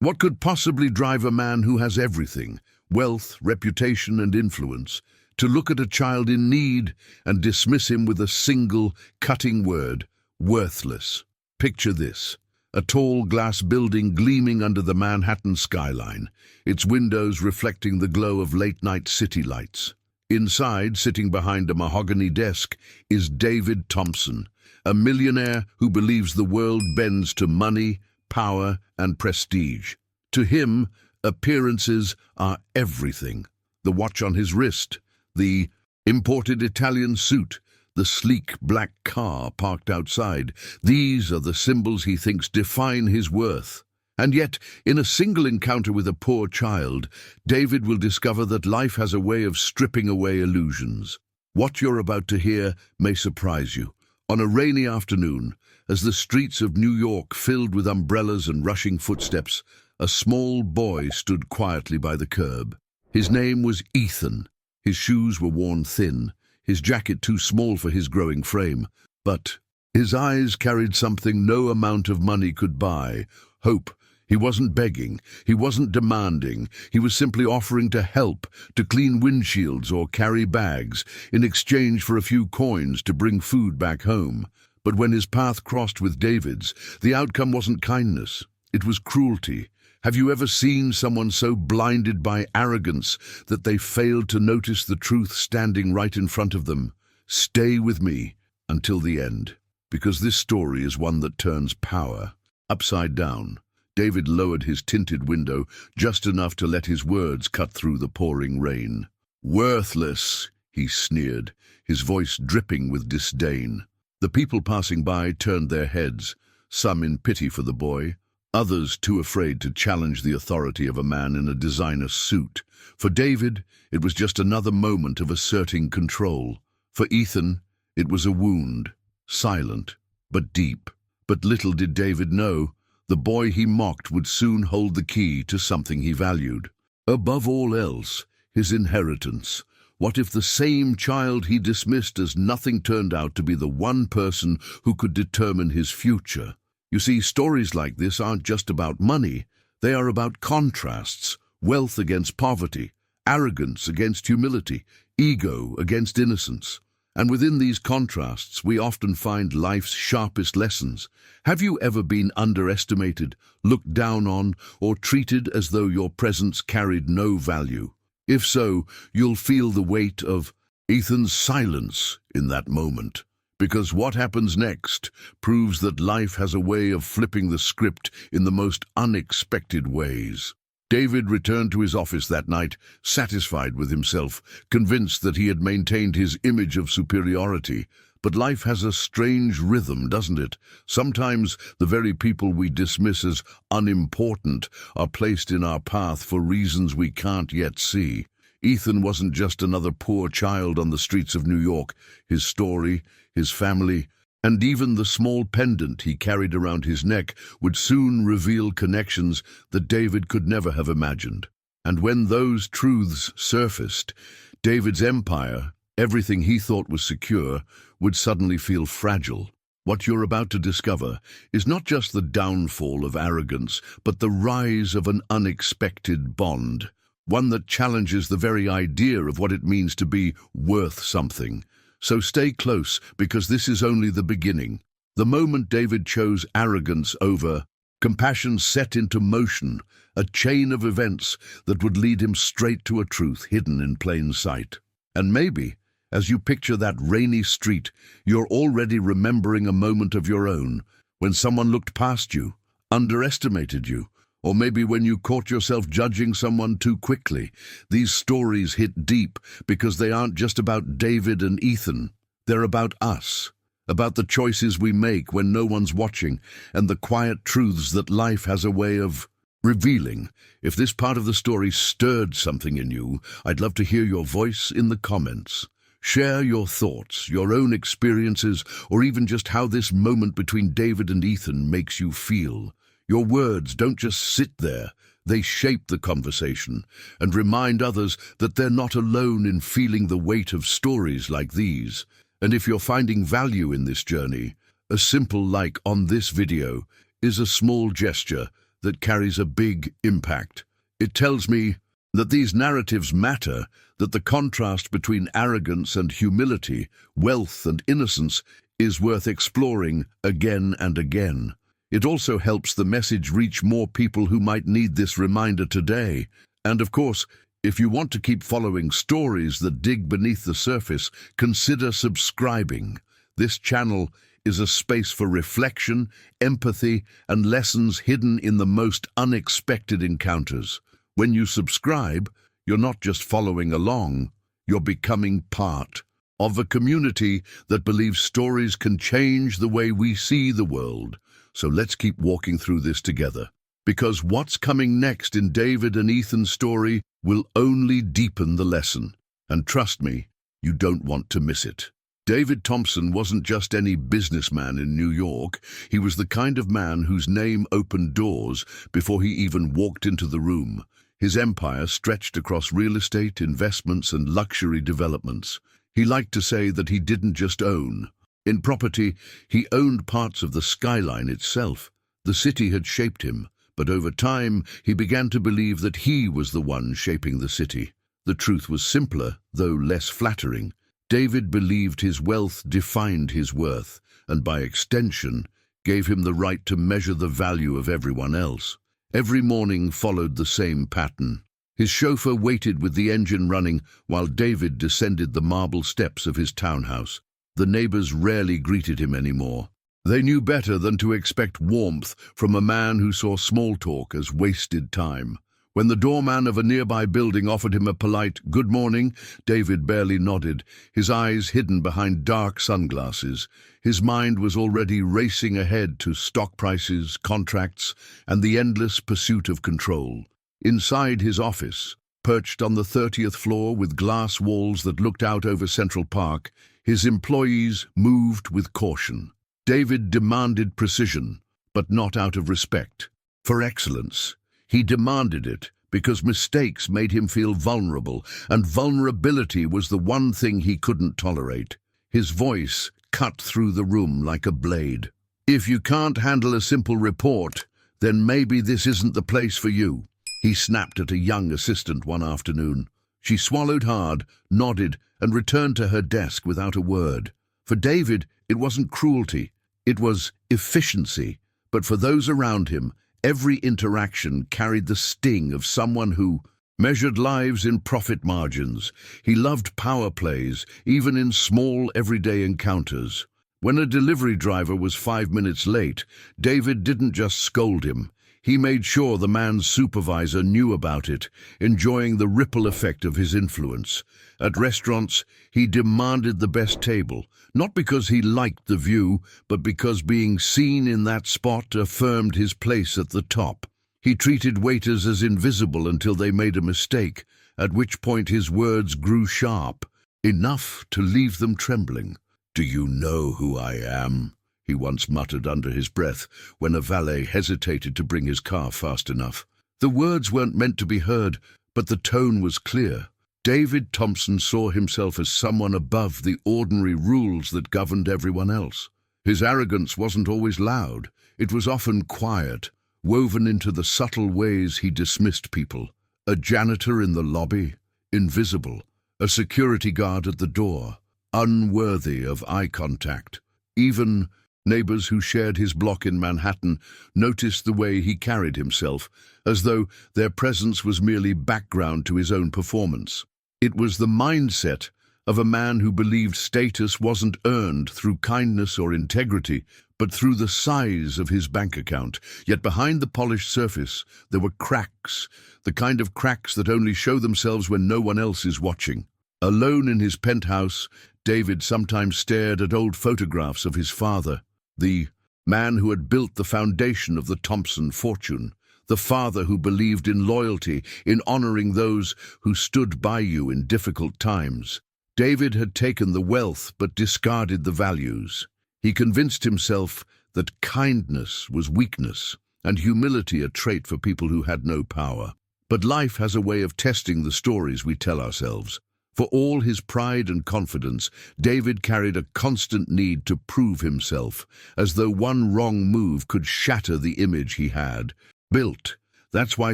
What could possibly drive a man who has everything, wealth, reputation, and influence, to look at a child in need and dismiss him with a single, cutting word, worthless? Picture this. A tall glass building gleaming under the Manhattan skyline, its windows reflecting the glow of late-night city lights. Inside, sitting behind a mahogany desk, is David Thompson, a millionaire who believes the world bends to money, power, and prestige. To him, appearances are everything. The watch on his wrist, the imported Italian suit, the sleek black car parked outside, these are the symbols he thinks define his worth. And yet, in a single encounter with a poor child, David will discover that life has a way of stripping away illusions. What you're about to hear may surprise you. On a rainy afternoon, as the streets of New York filled with umbrellas and rushing footsteps, a small boy stood quietly by the curb. His name was Ethan. His shoes were worn thin, his jacket too small for his growing frame, but his eyes carried something no amount of money could buy: hope. He wasn't begging, he wasn't demanding, he was simply offering to help, to clean windshields or carry bags, in exchange for a few coins to bring food back home. But when his path crossed with David's, the outcome wasn't kindness, it was cruelty. Have you ever seen someone so blinded by arrogance that they failed to notice the truth standing right in front of them? Stay with me until the end, because this story is one that turns power upside down. David lowered his tinted window just enough to let his words cut through the pouring rain. "Worthless," he sneered, his voice dripping with disdain. The people passing by turned their heads, some in pity for the boy, others too afraid to challenge the authority of a man in a designer suit. For David, it was just another moment of asserting control. For Ethan, it was a wound, silent but deep. But little did David know, the boy he mocked would soon hold the key to something he valued. Above all else, his inheritance. What if the same child he dismissed as nothing turned out to be the one person who could determine his future? You see, stories like this aren't just about money. They are about contrasts: wealth against poverty, arrogance against humility, ego against innocence. And within these contrasts, we often find life's sharpest lessons. Have you ever been underestimated, looked down on, or treated as though your presence carried no value? If so, you'll feel the weight of Ethan's silence in that moment. Because what happens next proves that life has a way of flipping the script in the most unexpected ways. David returned to his office that night, satisfied with himself, convinced that he had maintained his image of superiority. But life has a strange rhythm, doesn't it? Sometimes the very people we dismiss as unimportant are placed in our path for reasons we can't yet see. Ethan wasn't just another poor child on the streets of New York. His story, his family, and even the small pendant he carried around his neck would soon reveal connections that David could never have imagined. And when those truths surfaced, David's empire, everything he thought was secure, would suddenly feel fragile. What you're about to discover is not just the downfall of arrogance, but the rise of an unexpected bond, one that challenges the very idea of what it means to be worth something. So stay close, because this is only the beginning. The moment David chose arrogance over compassion set into motion a chain of events that would lead him straight to a truth hidden in plain sight. And maybe, as you picture that rainy street, you're already remembering a moment of your own, when someone looked past you, underestimated you, or maybe when you caught yourself judging someone too quickly. These stories hit deep because they aren't just about David and Ethan. They're about us, about the choices we make when no one's watching, and the quiet truths that life has a way of revealing. If this part of the story stirred something in you, I'd love to hear your voice in the comments. Share your thoughts, your own experiences, or even just how this moment between David and Ethan makes you feel. Your words don't just sit there, they shape the conversation and remind others that they're not alone in feeling the weight of stories like these. And if you're finding value in this journey, a simple like on this video is a small gesture that carries a big impact. It tells me that these narratives matter, that the contrast between arrogance and humility, wealth and innocence, is worth exploring again and again. It also helps the message reach more people who might need this reminder today. And of course, if you want to keep following stories that dig beneath the surface, consider subscribing. This channel is a space for reflection, empathy, and lessons hidden in the most unexpected encounters. When you subscribe, you're not just following along, you're becoming part of a community that believes stories can change the way we see the world. So let's keep walking through this together, because what's coming next in David and Ethan's story will only deepen the lesson. And trust me, you don't want to miss it. David Thompson wasn't just any businessman in New York. He was the kind of man whose name opened doors before he even walked into the room. His empire stretched across real estate, investments, and luxury developments. He liked to say that he didn't just own. In property, he owned parts of the skyline itself. The city had shaped him, but over time, he began to believe that he was the one shaping the city. The truth was simpler, though less flattering. David believed his wealth defined his worth, and by extension, gave him the right to measure the value of everyone else. Every morning followed the same pattern. His chauffeur waited with the engine running while David descended the marble steps of his townhouse. The neighbors rarely greeted him anymore. They knew better than to expect warmth from a man who saw small talk as wasted time. When the doorman of a nearby building offered him a polite "good morning," David barely nodded, his eyes hidden behind dark sunglasses. His mind was already racing ahead to stock prices, contracts, and the endless pursuit of control. Inside his office, perched on the 30th floor with glass walls that looked out over Central Park, his employees moved with caution. David demanded precision, but not out of respect for excellence. He demanded it because mistakes made him feel vulnerable, and vulnerability was the one thing he couldn't tolerate. His voice cut through the room like a blade. "If you can't handle a simple report, then maybe this isn't the place for you," he snapped at a young assistant one afternoon. She swallowed hard, nodded, and returned to her desk without a word. For David, it wasn't cruelty, it was efficiency. But for those around him, every interaction carried the sting of someone who measured lives in profit margins. He loved power plays, even in small, everyday encounters. When a delivery driver was 5 minutes late, David didn't just scold him. He made sure the man's supervisor knew about it, enjoying the ripple effect of his influence. At restaurants, he demanded the best table, not because he liked the view, but because being seen in that spot affirmed his place at the top. He treated waiters as invisible until they made a mistake, at which point his words grew sharp, enough to leave them trembling. "Do you know who I am?" he once muttered under his breath when a valet hesitated to bring his car fast enough. The words weren't meant to be heard, but the tone was clear. David Thompson saw himself as someone above the ordinary rules that governed everyone else. His arrogance wasn't always loud. It was often quiet, woven into the subtle ways he dismissed people. A janitor in the lobby, invisible. A security guard at the door, unworthy of eye contact. Even neighbors who shared his block in Manhattan noticed the way he carried himself, as though their presence was merely background to his own performance. It was the mindset of a man who believed status wasn't earned through kindness or integrity, but through the size of his bank account. Yet behind the polished surface, there were cracks, the kind of cracks that only show themselves when no one else is watching. Alone in his penthouse, David sometimes stared at old photographs of his father, the man who had built the foundation of the Thompson fortune, the father who believed in loyalty, in honoring those who stood by you in difficult times. David had taken the wealth but discarded the values. He convinced himself that kindness was weakness and humility a trait for people who had no power. But life has a way of testing the stories we tell ourselves. For all his pride and confidence, David carried a constant need to prove himself, as though one wrong move could shatter the image he had. built. That's why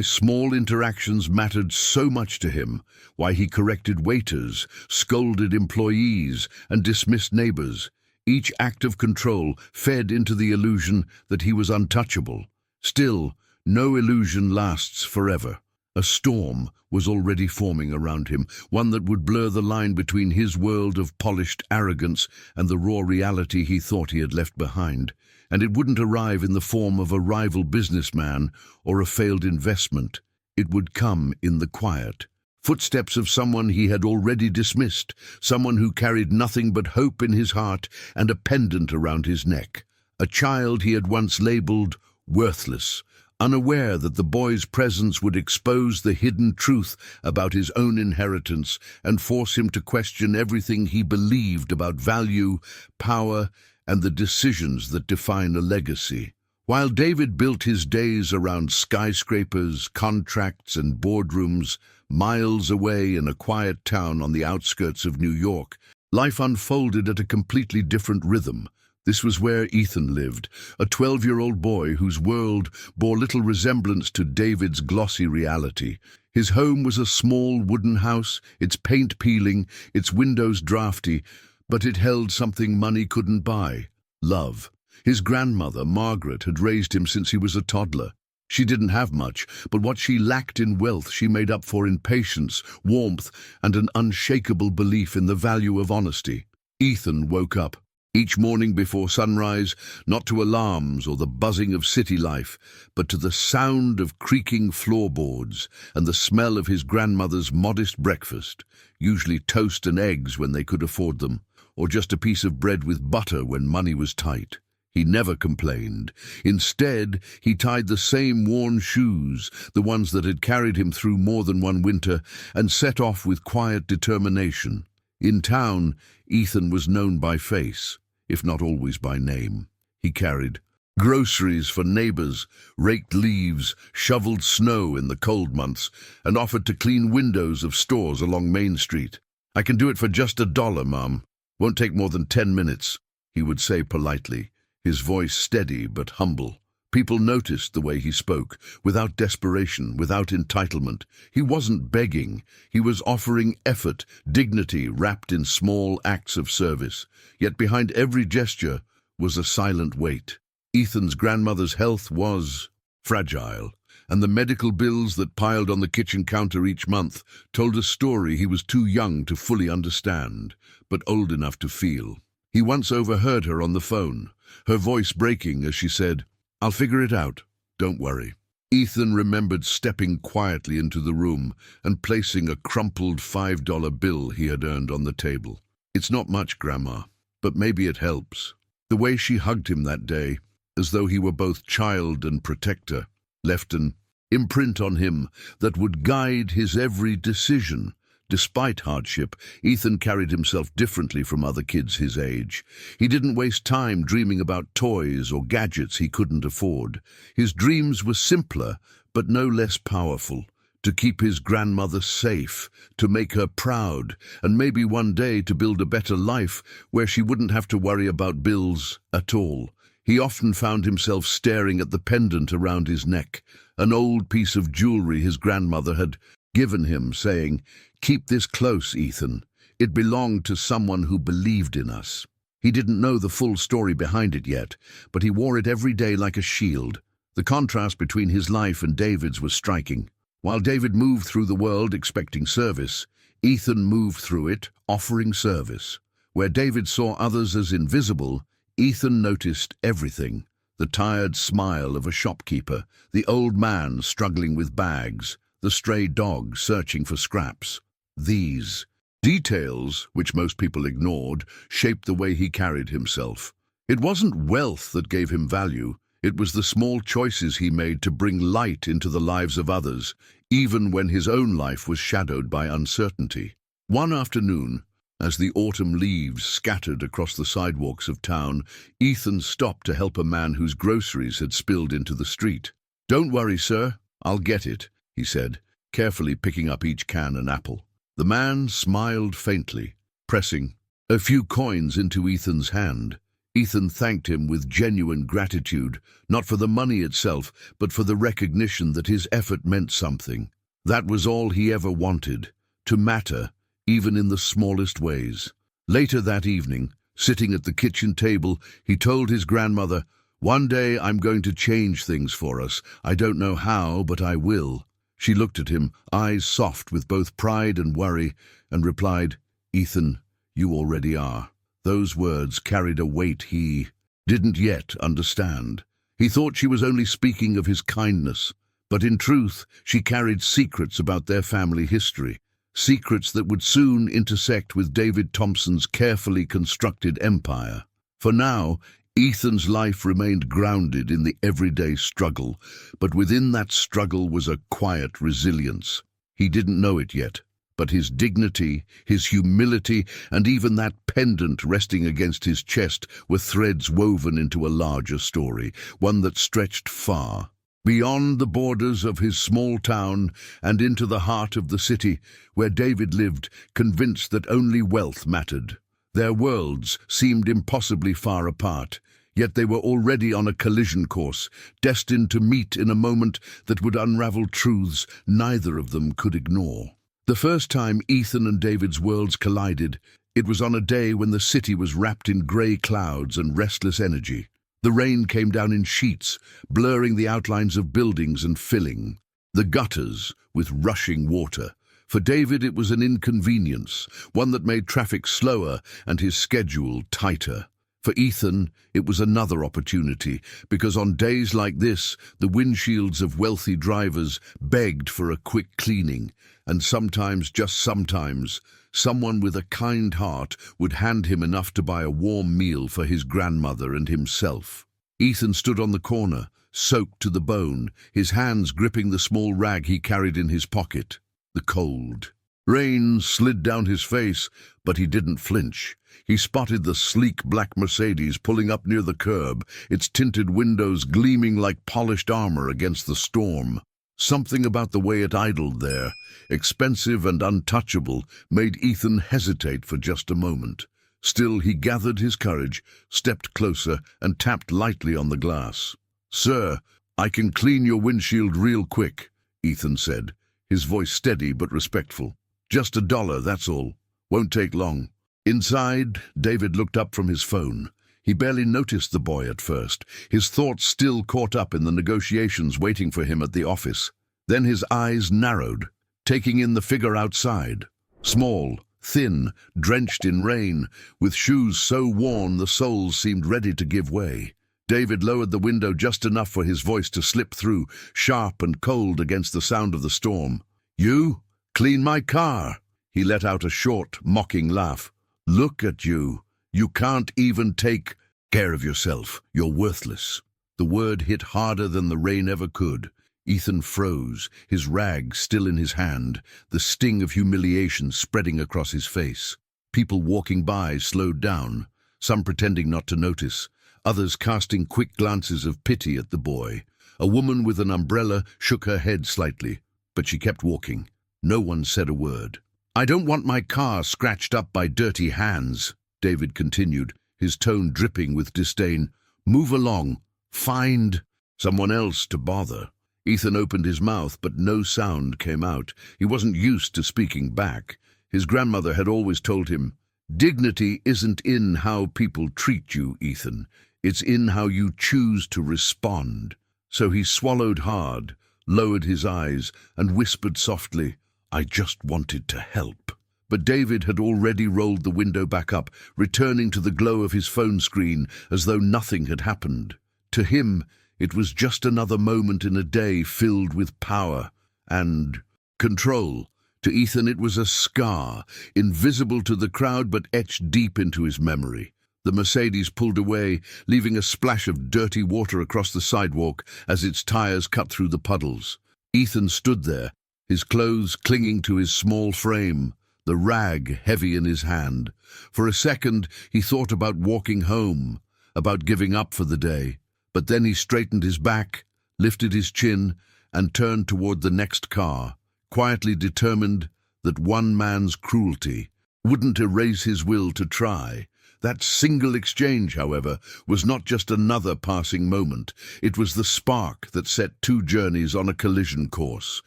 small interactions mattered so much to him, why he corrected waiters, scolded employees, and dismissed neighbors. Each act of control fed into the illusion that he was untouchable. Still, no illusion lasts forever. A storm was already forming around him, one that would blur the line between his world of polished arrogance and the raw reality he thought he had left behind. And it wouldn't arrive in the form of a rival businessman or a failed investment. It would come in the quiet. Footsteps of someone he had already dismissed, someone who carried nothing but hope in his heart and a pendant around his neck. A child he had once labeled worthless, unaware that the boy's presence would expose the hidden truth about his own inheritance and force him to question everything he believed about value, power, and the decisions that define a legacy. While David built his days around skyscrapers, contracts, and boardrooms, miles away in a quiet town on the outskirts of New York, life unfolded at a completely different rhythm. This was where Ethan lived, a 12-year-old boy whose world bore little resemblance to David's glossy reality. His home was a small wooden house, its paint peeling, its windows drafty, but it held something money couldn't buy: love. His grandmother, Margaret, had raised him since he was a toddler. She didn't have much, but what she lacked in wealth she made up for in patience, warmth, and an unshakable belief in the value of honesty. Ethan woke up each morning before sunrise, not to alarms or the buzzing of city life, but to the sound of creaking floorboards and the smell of his grandmother's modest breakfast, usually toast and eggs when they could afford them, or just a piece of bread with butter when money was tight. He never complained. Instead, he tied the same worn shoes, the ones that had carried him through more than one winter, and set off with quiet determination. In town, Ethan was known by face, if not always by name. He carried groceries for neighbors, raked leaves, shoveled snow in the cold months, and offered to clean windows of stores along Main Street. "I can do it for just $1, Mom. Won't take more than 10 minutes, he would say politely, his voice steady but humble. People noticed the way he spoke, without desperation, without entitlement. He wasn't begging. He was offering effort, dignity wrapped in small acts of service. Yet behind every gesture was a silent weight. Ethan's grandmother's health was fragile, and the medical bills that piled on the kitchen counter each month told a story he was too young to fully understand, but old enough to feel. He once overheard her on the phone, her voice breaking as she said, "I'll figure it out. Don't worry." Ethan remembered stepping quietly into the room and placing a crumpled $5 bill he had earned on the table. "It's not much, Grandma, but maybe it helps." The way she hugged him that day, as though he were both child and protector, left an imprint on him that would guide his every decision. Despite hardship, Ethan carried himself differently from other kids his age. He didn't waste time dreaming about toys or gadgets he couldn't afford. His dreams were simpler, but no less powerful. To keep his grandmother safe, to make her proud, and maybe one day to build a better life where she wouldn't have to worry about bills at all. He often found himself staring at the pendant around his neck, an old piece of jewelry his grandmother had given him, saying, "Keep this close, Ethan. It belonged to someone who believed in us." He didn't know the full story behind it yet, but he wore it every day like a shield. The contrast between his life and David's was striking. While David moved through the world expecting service, Ethan moved through it offering service. Where David saw others as invisible, Ethan noticed everything: the tired smile of a shopkeeper, the old man struggling with bags, the stray dog searching for scraps. These details, which most people ignored, shaped the way he carried himself. It wasn't wealth that gave him value. It was the small choices he made to bring light into the lives of others, even when his own life was shadowed by uncertainty. One afternoon, as the autumn leaves scattered across the sidewalks of town, Ethan stopped to help a man whose groceries had spilled into the street. "Don't worry, sir. I'll get it," he said, carefully picking up each can and apple. The man smiled faintly, pressing a few coins into Ethan's hand. Ethan thanked him with genuine gratitude, not for the money itself, but for the recognition that his effort meant something. That was all he ever wanted, to matter, even in the smallest ways. Later that evening, sitting at the kitchen table, he told his grandmother, "One day I'm going to change things for us. I don't know how, but I will." She looked at him, eyes soft with both pride and worry, and replied, "Ethan, you already are." Those words carried a weight he didn't yet understand. He thought she was only speaking of his kindness, but in truth she carried secrets about their family history, secrets that would soon intersect with David Thompson's carefully constructed empire. For now, Ethan's life remained grounded in the everyday struggle, but within that struggle was a quiet resilience. He didn't know it yet, but his dignity, his humility, and even that pendant resting against his chest were threads woven into a larger story, one that stretched far, beyond the borders of his small town and into the heart of the city where David lived, convinced that only wealth mattered. Their worlds seemed impossibly far apart, yet they were already on a collision course, destined to meet in a moment that would unravel truths neither of them could ignore. The first time Ethan and David's worlds collided, it was on a day when the city was wrapped in grey clouds and restless energy. The rain came down in sheets, blurring the outlines of buildings and filling the gutters with rushing water. For David it was an inconvenience, one that made traffic slower and his schedule tighter. For Ethan, it was another opportunity, because on days like this, the windshields of wealthy drivers begged for a quick cleaning, and sometimes, just sometimes, someone with a kind heart would hand him enough to buy a warm meal for his grandmother and himself. Ethan stood on the corner, soaked to the bone, his hands gripping the small rag he carried in his pocket. The cold rain slid down his face, but he didn't flinch. He spotted the sleek black Mercedes pulling up near the curb, its tinted windows gleaming like polished armor against the storm. Something about the way it idled there, expensive and untouchable, made Ethan hesitate for just a moment. Still, he gathered his courage, stepped closer, and tapped lightly on the glass. "Sir, I can clean your windshield real quick," Ethan said, his voice steady but respectful. "Just $1, that's all. Won't take long." Inside, David looked up from his phone. He barely noticed the boy at first, his thoughts still caught up in the negotiations waiting for him at the office. Then his eyes narrowed, taking in the figure outside. Small, thin, drenched in rain, with shoes so worn the soles seemed ready to give way. David lowered the window just enough for his voice to slip through, sharp and cold against the sound of the storm. "You? Clean my car?" He let out a short, mocking laugh. "Look at you. You can't even take care of yourself. You're worthless." The word hit harder than the rain ever could. Ethan froze, his rag still in his hand, the sting of humiliation spreading across his face. People walking by slowed down, some pretending not to notice, others casting quick glances of pity at the boy. A woman with an umbrella shook her head slightly, but she kept walking. No one said a word. "I don't want my car scratched up by dirty hands," David continued, his tone dripping with disdain. "Move along. Find someone else to bother." Ethan opened his mouth, but no sound came out. He wasn't used to speaking back. His grandmother had always told him, "Dignity isn't in how people treat you, Ethan. It's in how you choose to respond." So he swallowed hard, lowered his eyes, and whispered softly, "I just wanted to help." But David had already rolled the window back up, returning to the glow of his phone screen as though nothing had happened. To him, it was just another moment in a day filled with power and control. To Ethan, it was a scar, invisible to the crowd but etched deep into his memory. The Mercedes pulled away, leaving a splash of dirty water across the sidewalk as its tires cut through the puddles. Ethan stood there, his clothes clinging to his small frame, the rag heavy in his hand. For a second, he thought about walking home, about giving up for the day. But then he straightened his back, lifted his chin, and turned toward the next car, quietly determined that one man's cruelty wouldn't erase his will to try, That single exchange, however, was not just another passing moment. It was the spark that set two journeys on a collision course.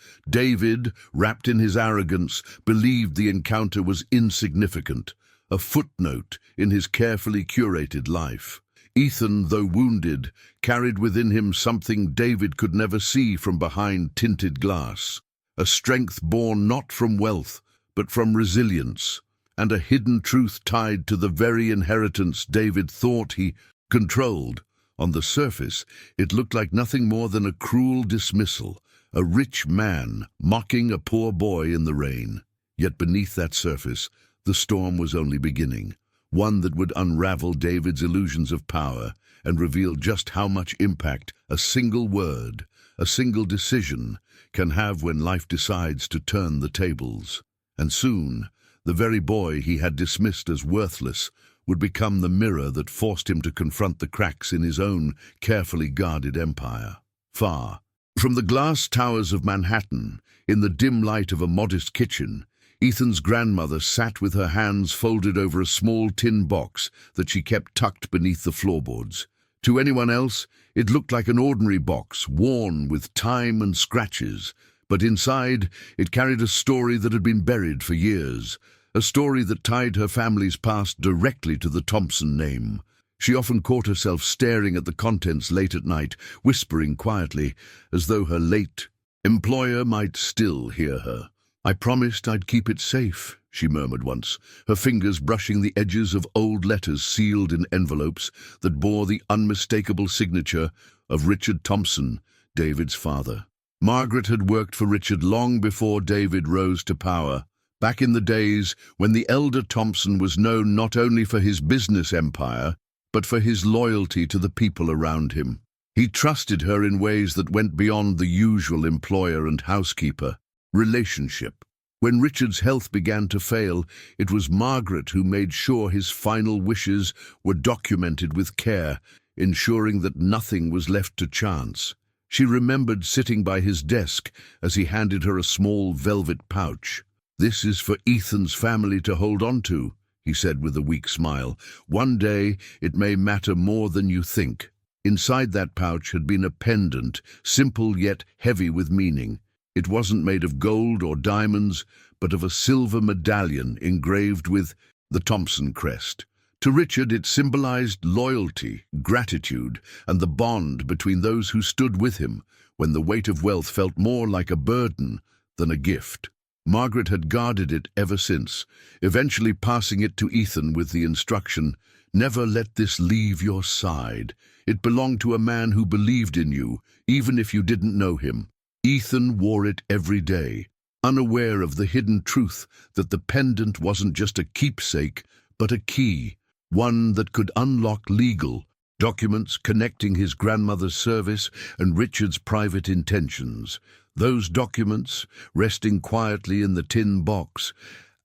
David, wrapped in his arrogance, believed the encounter was insignificant, a footnote in his carefully curated life. Ethan, though wounded, carried within him something David could never see from behind tinted glass, a strength born not from wealth, but from resilience, and a hidden truth tied to the very inheritance David thought he controlled. On the surface, it looked like nothing more than a cruel dismissal, a rich man mocking a poor boy in the rain. Yet beneath that surface, the storm was only beginning, one that would unravel David's illusions of power and reveal just how much impact a single word, a single decision, can have when life decides to turn the tables. And soon, the very boy he had dismissed as worthless would become the mirror that forced him to confront the cracks in his own carefully guarded empire. Far from the glass towers of Manhattan, in the dim light of a modest kitchen, Ethan's grandmother sat with her hands folded over a small tin box that she kept tucked beneath the floorboards. To anyone else, it looked like an ordinary box, worn with time and scratches, but inside it carried a story that had been buried for years, a story that tied her family's past directly to the Thompson name. She often caught herself staring at the contents late at night, whispering quietly, as though her late employer might still hear her. "I promised I'd keep it safe," she murmured once, her fingers brushing the edges of old letters sealed in envelopes that bore the unmistakable signature of Richard Thompson, David's father. Margaret had worked for Richard long before David rose to power, back in the days when the elder Thompson was known not only for his business empire, but for his loyalty to the people around him. He trusted her in ways that went beyond the usual employer and housekeeper relationship. When Richard's health began to fail, it was Margaret who made sure his final wishes were documented with care, ensuring that nothing was left to chance. She remembered sitting by his desk as he handed her a small velvet pouch. "This is for Ethan's family to hold on to," he said with a weak smile. "One day it may matter more than you think." Inside that pouch had been a pendant, simple yet heavy with meaning. It wasn't made of gold or diamonds, but of a silver medallion engraved with the Thompson crest. To Richard, it symbolized loyalty, gratitude, and the bond between those who stood with him when the weight of wealth felt more like a burden than a gift. Margaret had guarded it ever since, eventually passing it to Ethan with the instruction, "Never let this leave your side. It belonged to a man who believed in you, even if you didn't know him." Ethan wore it every day, unaware of the hidden truth that the pendant wasn't just a keepsake, but a key, one that could unlock legal documents connecting his grandmother's service and Richard's private intentions. Those documents, resting quietly in the tin box,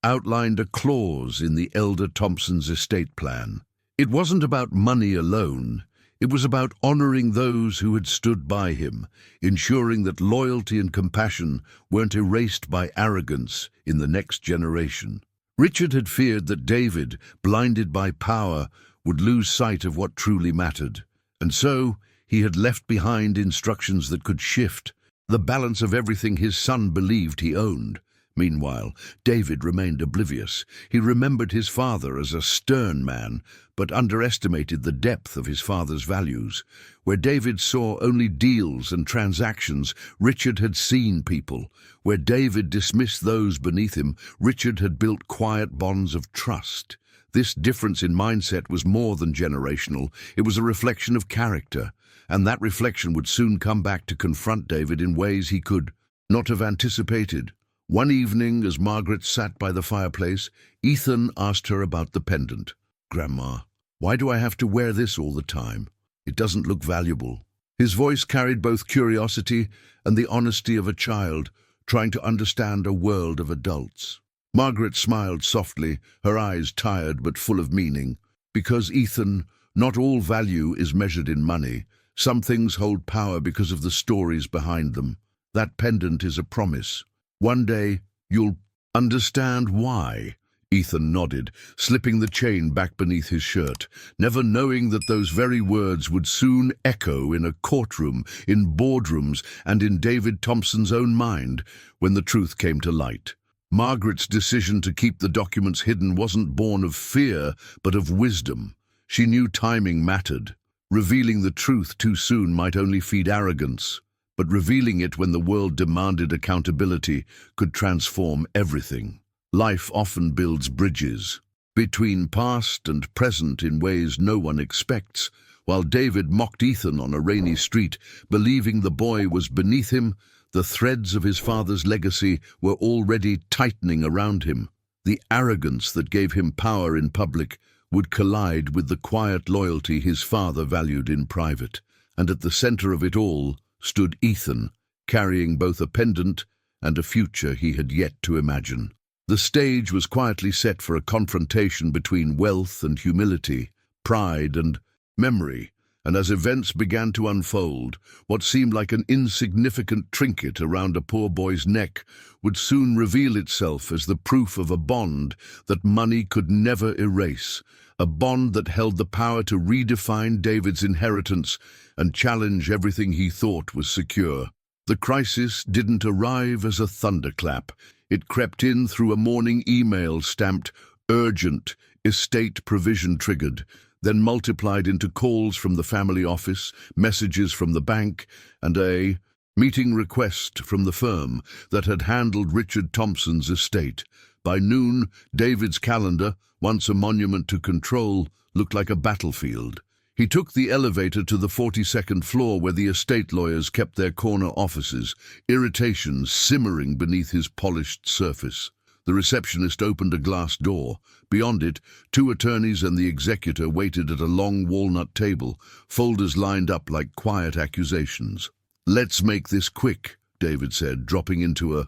outlined a clause in the elder Thompson's estate plan. It wasn't about money alone. It was about honoring those who had stood by him, ensuring that loyalty and compassion weren't erased by arrogance in the next generation. Richard had feared that David, blinded by power, would lose sight of what truly mattered, and so he had left behind instructions that could shift the balance of everything his son believed he owned. Meanwhile, David remained oblivious. He remembered his father as a stern man, but underestimated the depth of his father's values. Where David saw only deals and transactions, Richard had seen people. Where David dismissed those beneath him, Richard had built quiet bonds of trust. This difference in mindset was more than generational. It was a reflection of character, and that reflection would soon come back to confront David in ways he could not have anticipated. One evening, as Margaret sat by the fireplace, Ethan asked her about the pendant. "Grandma, why do I have to wear this all the time? It doesn't look valuable." His voice carried both curiosity and the honesty of a child, trying to understand a world of adults. Margaret smiled softly, her eyes tired but full of meaning. "Because, Ethan, not all value is measured in money. Some things hold power because of the stories behind them. That pendant is a promise. One day, you'll understand why. Ethan nodded, slipping the chain back beneath his shirt, never knowing that those very words would soon echo in a courtroom, in boardrooms, and in David Thompson's own mind when the truth came to light. Margaret's decision to keep the documents hidden wasn't born of fear, but of wisdom. She knew timing mattered. Revealing the truth too soon might only feed arrogance, but revealing it when the world demanded accountability could transform everything. Life often builds bridges between past and present in ways no one expects. While David mocked Ethan on a rainy street, believing the boy was beneath him, the threads of his father's legacy were already tightening around him. The arrogance that gave him power in public would collide with the quiet loyalty his father valued in private. And at the center of it all stood Ethan, carrying both a pendant and a future he had yet to imagine. The stage was quietly set for a confrontation between wealth and humility, pride and memory, and as events began to unfold, what seemed like an insignificant trinket around a poor boy's neck would soon reveal itself as the proof of a bond that money could never erase, a bond that held the power to redefine David's inheritance and challenge everything he thought was secure. The crisis didn't arrive as a thunderclap. It crept in through a morning email stamped urgent, estate provision triggered, then multiplied into calls from the family office, messages from the bank, and a meeting request from the firm that had handled Richard Thompson's estate. By noon, David's calendar, once a monument to control, looked like a battlefield. He took the elevator to the 42nd floor where the estate lawyers kept their corner offices, irritation simmering beneath his polished surface. The receptionist opened a glass door. Beyond it, two attorneys and the executor waited at a long walnut table, folders lined up like quiet accusations. "Let's make this quick," David said, dropping into a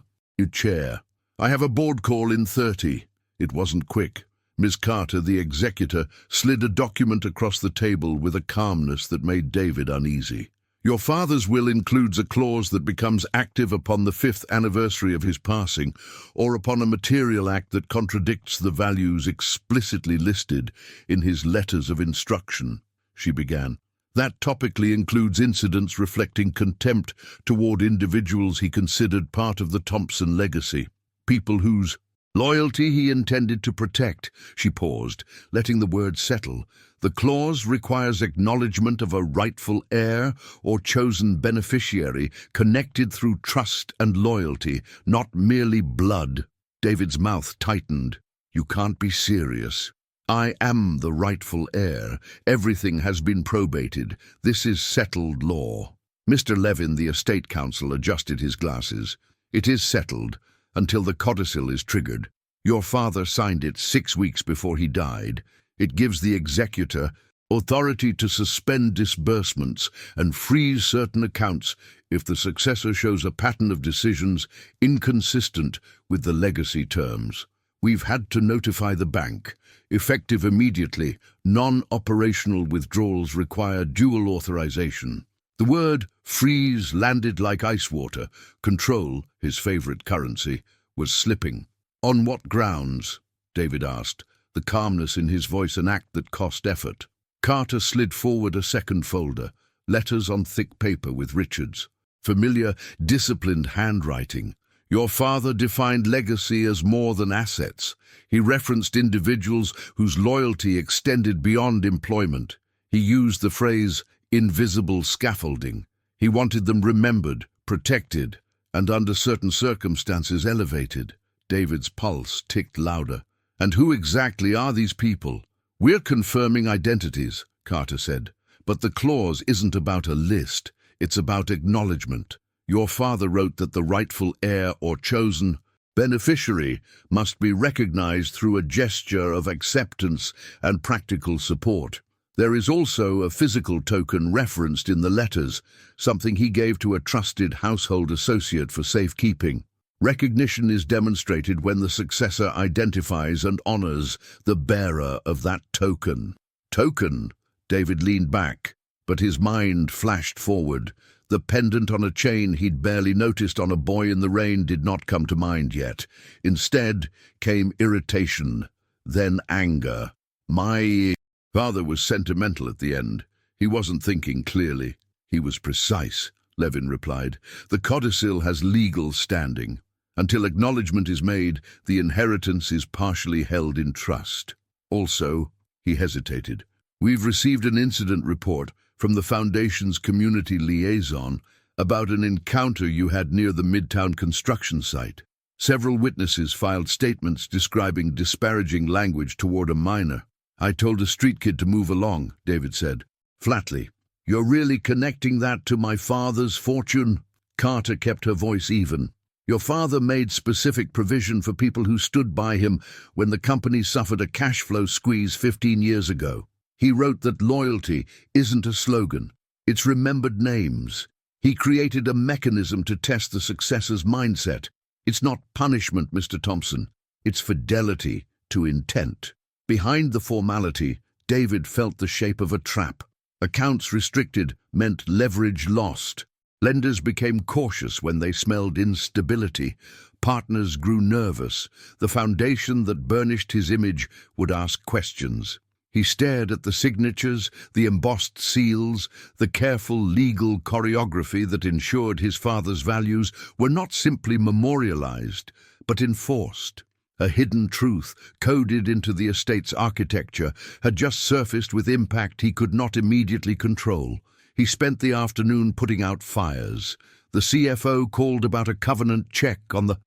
chair. "I have a board call in 30. It wasn't quick. Ms. Carter, the executor, slid a document across the table with a calmness that made David uneasy. "Your father's will includes a clause that becomes active upon the 5th anniversary of his passing, or upon a material act that contradicts the values explicitly listed in his letters of instruction," she began. "That topically includes incidents reflecting contempt toward individuals he considered part of the Thompson legacy, people whose loyalty he intended to protect." She paused, letting the words settle. "The clause requires acknowledgement of a rightful heir or chosen beneficiary connected through trust and loyalty, not merely blood." David's mouth tightened. "You can't be serious." "I am the rightful heir. Everything has been probated. This is settled law." Mr. Levin, the estate counsel, adjusted his glasses. "It is settled until the codicil is triggered. Your father signed it 6 weeks before he died. It gives the executor authority to suspend disbursements and freeze certain accounts if the successor shows a pattern of decisions inconsistent with the legacy terms. We've had to notify the bank. Effective immediately, non-operational withdrawals require dual authorization." The word freeze landed like ice water. Control, his favorite currency, was slipping. "On what grounds?" David asked, the calmness in his voice an act that cost effort. Carter slid forward a second folder, letters on thick paper with Richard's familiar, disciplined handwriting. "Your father defined legacy as more than assets. He referenced individuals whose loyalty extended beyond employment. He used the phrase invisible scaffolding. He wanted them remembered, protected, and under certain circumstances elevated." David's pulse ticked louder. "And who exactly are these people?" "We're confirming identities," Carter said. "But the clause isn't about a list. It's about acknowledgement. Your father wrote that the rightful heir or chosen beneficiary must be recognized through a gesture of acceptance and practical support. There is also a physical token referenced in the letters, something he gave to a trusted household associate for safekeeping. Recognition is demonstrated when the successor identifies and honors the bearer of that token." "Token?" David leaned back, but his mind flashed forward. The pendant on a chain he'd barely noticed on a boy in the rain did not come to mind yet. Instead came irritation. then anger. My father was sentimental at the end. He wasn't thinking clearly. He was precise, Levin replied. The codicil has legal standing. Until acknowledgement is made, the inheritance is partially held in trust. Also, he hesitated. We've received an incident report from the Foundation's community liaison about an encounter you had near the Midtown construction site. Several witnesses filed statements describing disparaging language toward a minor. I told a street kid to move along, David said, flatly. You're really connecting that to my father's fortune? Carter kept her voice even. Your father made specific provision for people who stood by him when the company suffered a cash flow squeeze 15 years ago. He wrote that loyalty isn't a slogan, it's remembered names. He created a mechanism to test the successor's mindset. It's not punishment, Mr. Thompson. It's fidelity to intent. Behind the formality, David felt the shape of a trap. Accounts restricted meant leverage lost. Lenders became cautious when they smelled instability. Partners grew nervous. The foundation that burnished his image would ask questions. He stared at the signatures, the embossed seals, the careful legal choreography that ensured his father's values were not simply memorialized, but enforced. A hidden truth, coded into the estate's architecture, had just surfaced with impact he could not immediately control. He spent the afternoon putting out fires. The CFO called about a covenant check on the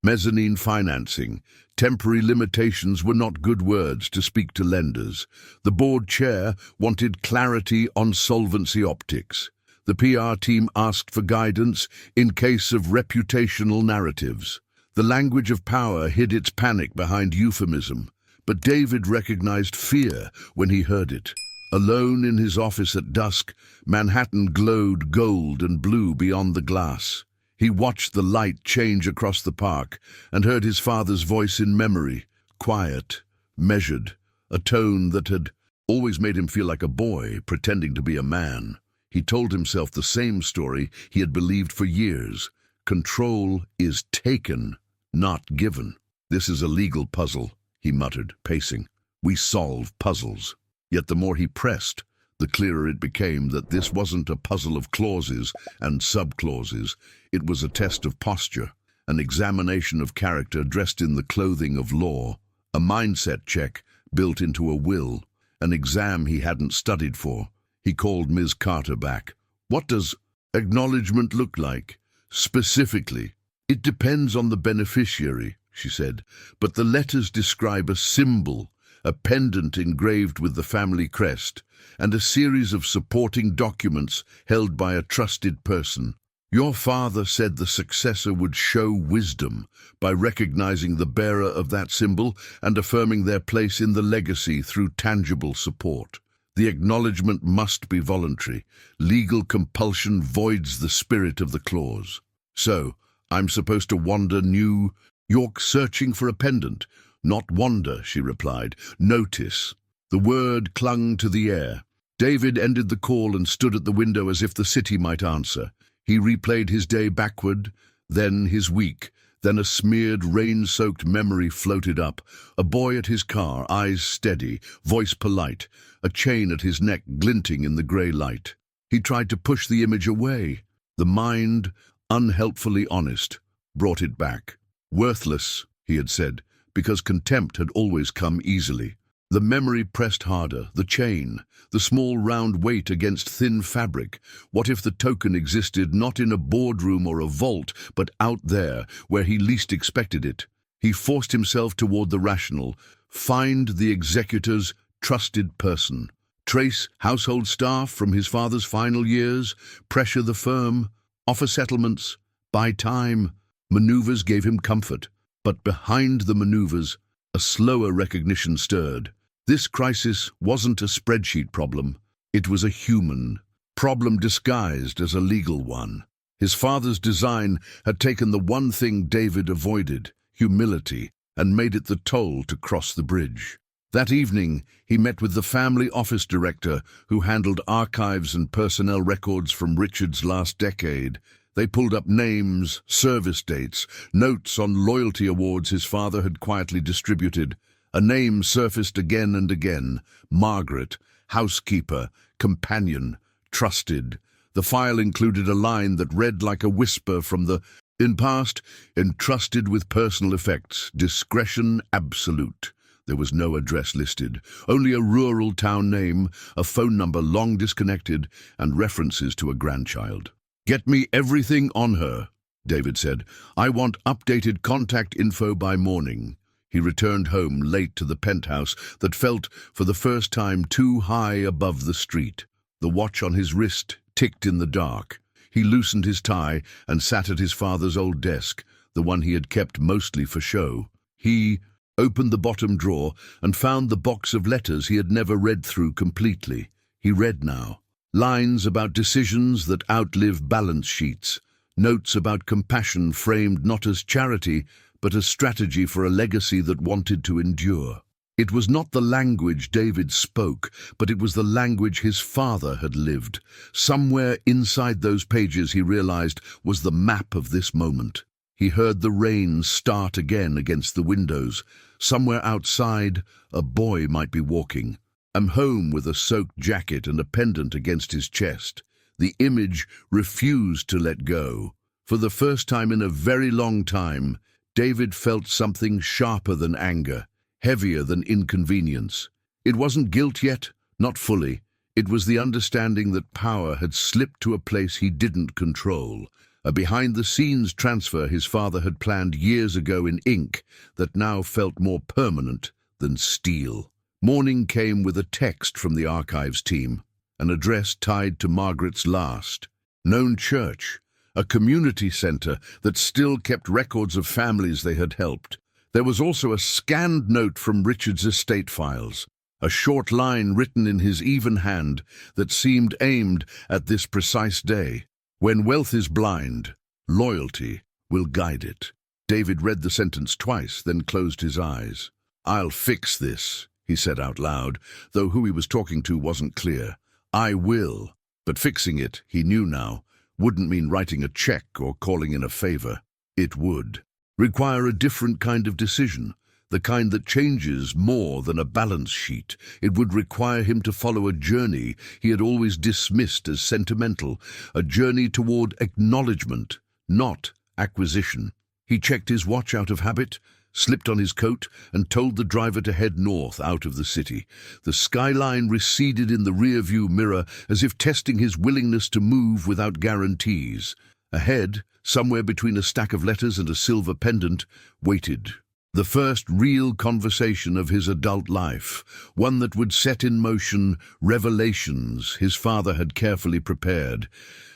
mezzanine financing. Temporary limitations were not good words to speak to lenders. The board chair wanted clarity on solvency optics. The PR team asked for guidance in case of reputational narratives. The language of power hid its panic behind euphemism, but David recognized fear when he heard it. Alone in his office at dusk, Manhattan glowed gold and blue beyond the glass. He watched the light change across the park and heard his father's voice in memory, quiet, measured, a tone that had always made him feel like a boy pretending to be a man. He told himself the same story he had believed for years. Control is taken, not given. This is a legal puzzle, he muttered, pacing. We solve puzzles. Yet the more he pressed, the clearer it became that this wasn't a puzzle of clauses and sub-clauses. It was a test of posture, an examination of character dressed in the clothing of law, a mindset check built into a will, an exam he hadn't studied for. He called Ms. Carter back. What does acknowledgement look like? Specifically, it depends on the beneficiary, she said, but the letters describe a symbol, a pendant engraved with the family crest, and a series of supporting documents held by a trusted person. Your father said the successor would show wisdom by recognizing the bearer of that symbol and affirming their place in the legacy through tangible support. The acknowledgement must be voluntary. Legal compulsion voids the spirit of the clause. So, I'm supposed to wander New York searching for a pendant. Not wander, she replied. Notice. The word clung to the air. David ended the call and stood at the window as if the city might answer. He replayed his day backward, then his week, then a smeared, rain-soaked memory floated up. A boy at his car, eyes steady, voice polite, a chain at his neck glinting in the grey light. He tried to push the image away. The mind, unhelpfully honest, brought it back. Worthless, he had said, because contempt had always come easily. The memory pressed harder, the chain, the small round weight against thin fabric. What if the token existed not in a boardroom or a vault, but out there, where he least expected it? He forced himself toward the rational. Find the executor's trusted person. Trace household staff from his father's final years. Pressure the firm. Offer settlements. Buy time. Maneuvers gave him comfort. But behind the maneuvers, a slower recognition stirred. This crisis wasn't a spreadsheet problem. It was a human problem disguised as a legal one. His father's design had taken the one thing David avoided, humility, and made it the toll to cross the bridge. That evening, he met with the family office director who handled archives and personnel records from Richard's last decade. They pulled up names, service dates, notes on loyalty awards his father had quietly distributed. A name surfaced again and again: Margaret, housekeeper, companion, trusted. The file included a line that read like a whisper from the in past, entrusted with personal effects, discretion absolute. There was no address listed, only a rural town name, a phone number long disconnected, and references to a grandchild. "Get me everything on her," David said. "I want updated contact info by morning." He returned home late to the penthouse that felt, for the first time, too high above the street. The watch on his wrist ticked in the dark. He loosened his tie and sat at his father's old desk, the one he had kept mostly for show. He opened the bottom drawer and found the box of letters he had never read through completely. He read now. Lines about decisions that outlive balance sheets. Notes about compassion framed not as charity, but as strategy for a legacy that wanted to endure. It was not the language David spoke, but it was the language his father had lived. Somewhere inside those pages, he realized, was the map of this moment. He heard the rain start again against the windows. Somewhere outside, a boy might be walking. "I'm home," with a soaked jacket and a pendant against his chest. The image refused to let go. For the first time in a very long time, David felt something sharper than anger, heavier than inconvenience. It wasn't guilt yet, not fully. It was the understanding that power had slipped to a place he didn't control. A behind-the-scenes transfer his father had planned years ago in ink that now felt more permanent than steel. Morning came with a text from the archives team, an address tied to Margaret's last known church, a community center that still kept records of families they had helped. There was also a scanned note from Richard's estate files, a short line written in his even hand that seemed aimed at this precise day. "When wealth is blind, loyalty will guide it." David read the sentence twice, then closed his eyes. "I'll fix this," he said out loud, though who he was talking to wasn't clear. "I will." But fixing it, he knew now, wouldn't mean writing a check or calling in a favor. It would require a different kind of decision, the kind that changes more than a balance sheet. It would require him to follow a journey he had always dismissed as sentimental, a journey toward acknowledgement, not acquisition. He checked his watch out of habit, slipped on his coat, and told the driver to head north out of the city. The skyline receded in the rear-view mirror as if testing his willingness to move without guarantees. Ahead, somewhere between a stack of letters and a silver pendant, waited the first real conversation of his adult life, one that would set in motion revelations his father had carefully prepared,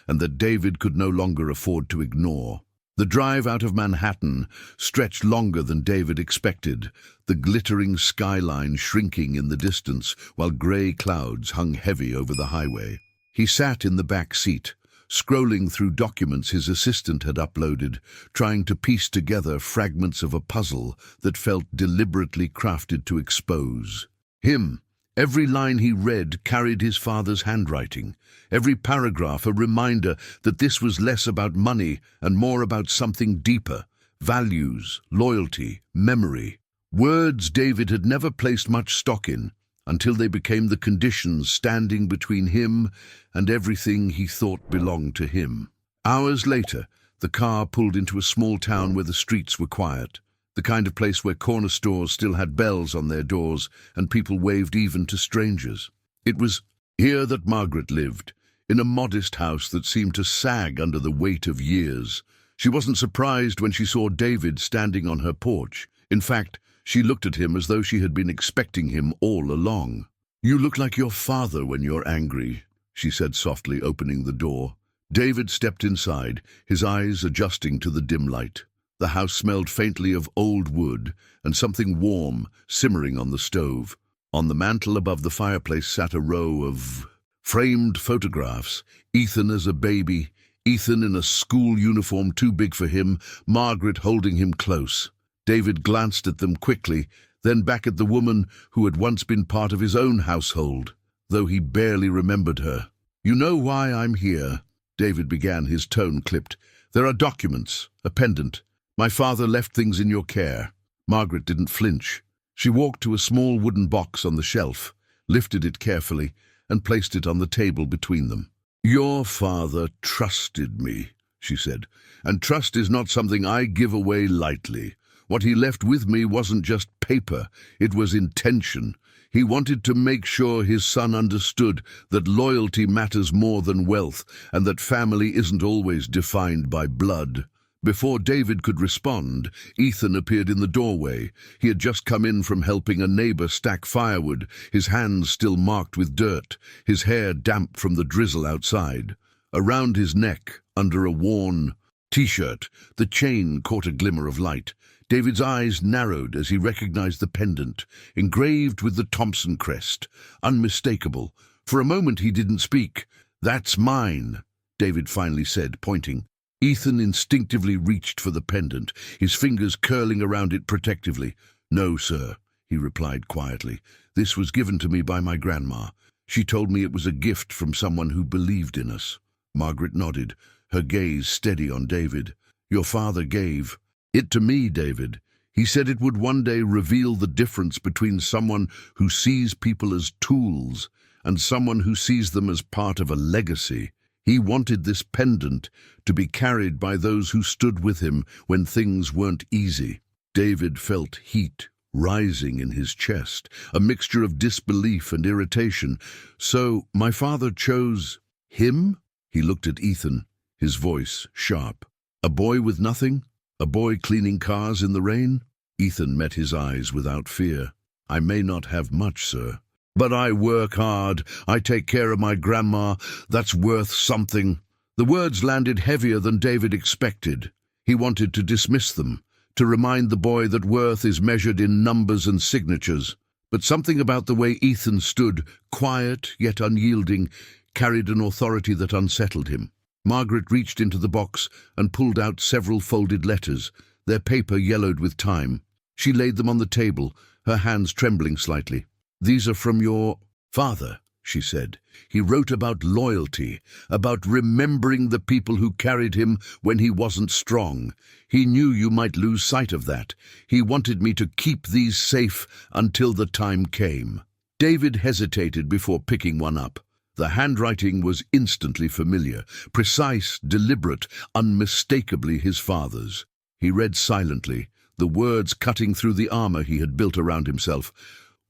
and that David could no longer afford to ignore. The drive out of Manhattan stretched longer than David expected, the glittering skyline shrinking in the distance while grey clouds hung heavy over the highway. He sat in the back seat, scrolling through documents his assistant had uploaded, trying to piece together fragments of a puzzle that felt deliberately crafted to expose him. Every line he read carried his father's handwriting, every paragraph a reminder that this was less about money and more about something deeper: values, loyalty, memory. Words David had never placed much stock in, until they became the conditions standing between him and everything he thought belonged to him. Hours later, the car pulled into a small town where the streets were quiet, the kind of place where corner stores still had bells on their doors and people waved even to strangers. It was here that Margaret lived, in a modest house that seemed to sag under the weight of years. She wasn't surprised when she saw David standing on her porch. In fact, she looked at him as though she had been expecting him all along. "You look like your father when you're angry," she said softly, opening the door. David stepped inside, his eyes adjusting to the dim light. The house smelled faintly of old wood and something warm simmering on the stove. On the mantel above the fireplace sat a row of framed photographs: Ethan as a baby, Ethan in a school uniform too big for him, Margaret holding him close. David glanced at them quickly, then back at the woman who had once been part of his own household, though he barely remembered her. "You know why I'm here," David began, his tone clipped. "There are documents, a pendant. My father left things in your care." Margaret didn't flinch. She walked to a small wooden box on the shelf, lifted it carefully, and placed it on the table between them. "Your father trusted me," she said, "and trust is not something I give away lightly. What he left with me wasn't just paper, it was intention. He wanted to make sure his son understood that loyalty matters more than wealth, and that family isn't always defined by blood." Before David could respond, Ethan appeared in the doorway. He had just come in from helping a neighbor stack firewood, his hands still marked with dirt, his hair damp from the drizzle outside. Around his neck, under a worn t-shirt, the chain caught a glimmer of light. David's eyes narrowed as he recognized the pendant, engraved with the Thompson crest, unmistakable. For a moment he didn't speak. "That's mine," David finally said, pointing. Ethan instinctively reached for the pendant, his fingers curling around it protectively. "No, sir," he replied quietly. "This was given to me by my grandma. She told me it was a gift from someone who believed in us." Margaret nodded, her gaze steady on David. "Your father gave it to me, David. He said it would one day reveal the difference between someone who sees people as tools and someone who sees them as part of a legacy. He wanted this pendant to be carried by those who stood with him when things weren't easy." David felt heat rising in his chest, a mixture of disbelief and irritation. "So my father chose him?" He looked at Ethan, his voice sharp. "A boy with nothing? A boy cleaning cars in the rain?" Ethan met his eyes without fear. "I may not have much, sir, but I work hard. I take care of my grandma. That's worth something." The words landed heavier than David expected. He wanted to dismiss them, to remind the boy that worth is measured in numbers and signatures. But something about the way Ethan stood, quiet yet unyielding, carried an authority that unsettled him. Margaret reached into the box and pulled out several folded letters, their paper yellowed with time. She laid them on the table, her hands trembling slightly. "These are from your father," she said. "He wrote about loyalty, about remembering the people who carried him when he wasn't strong. He knew you might lose sight of that. He wanted me to keep these safe until the time came." David hesitated before picking one up. The handwriting was instantly familiar, precise, deliberate, unmistakably his father's. He read silently, the words cutting through the armor he had built around himself.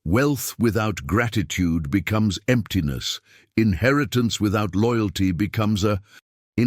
"Wealth without gratitude becomes emptiness. Inheritance without loyalty becomes a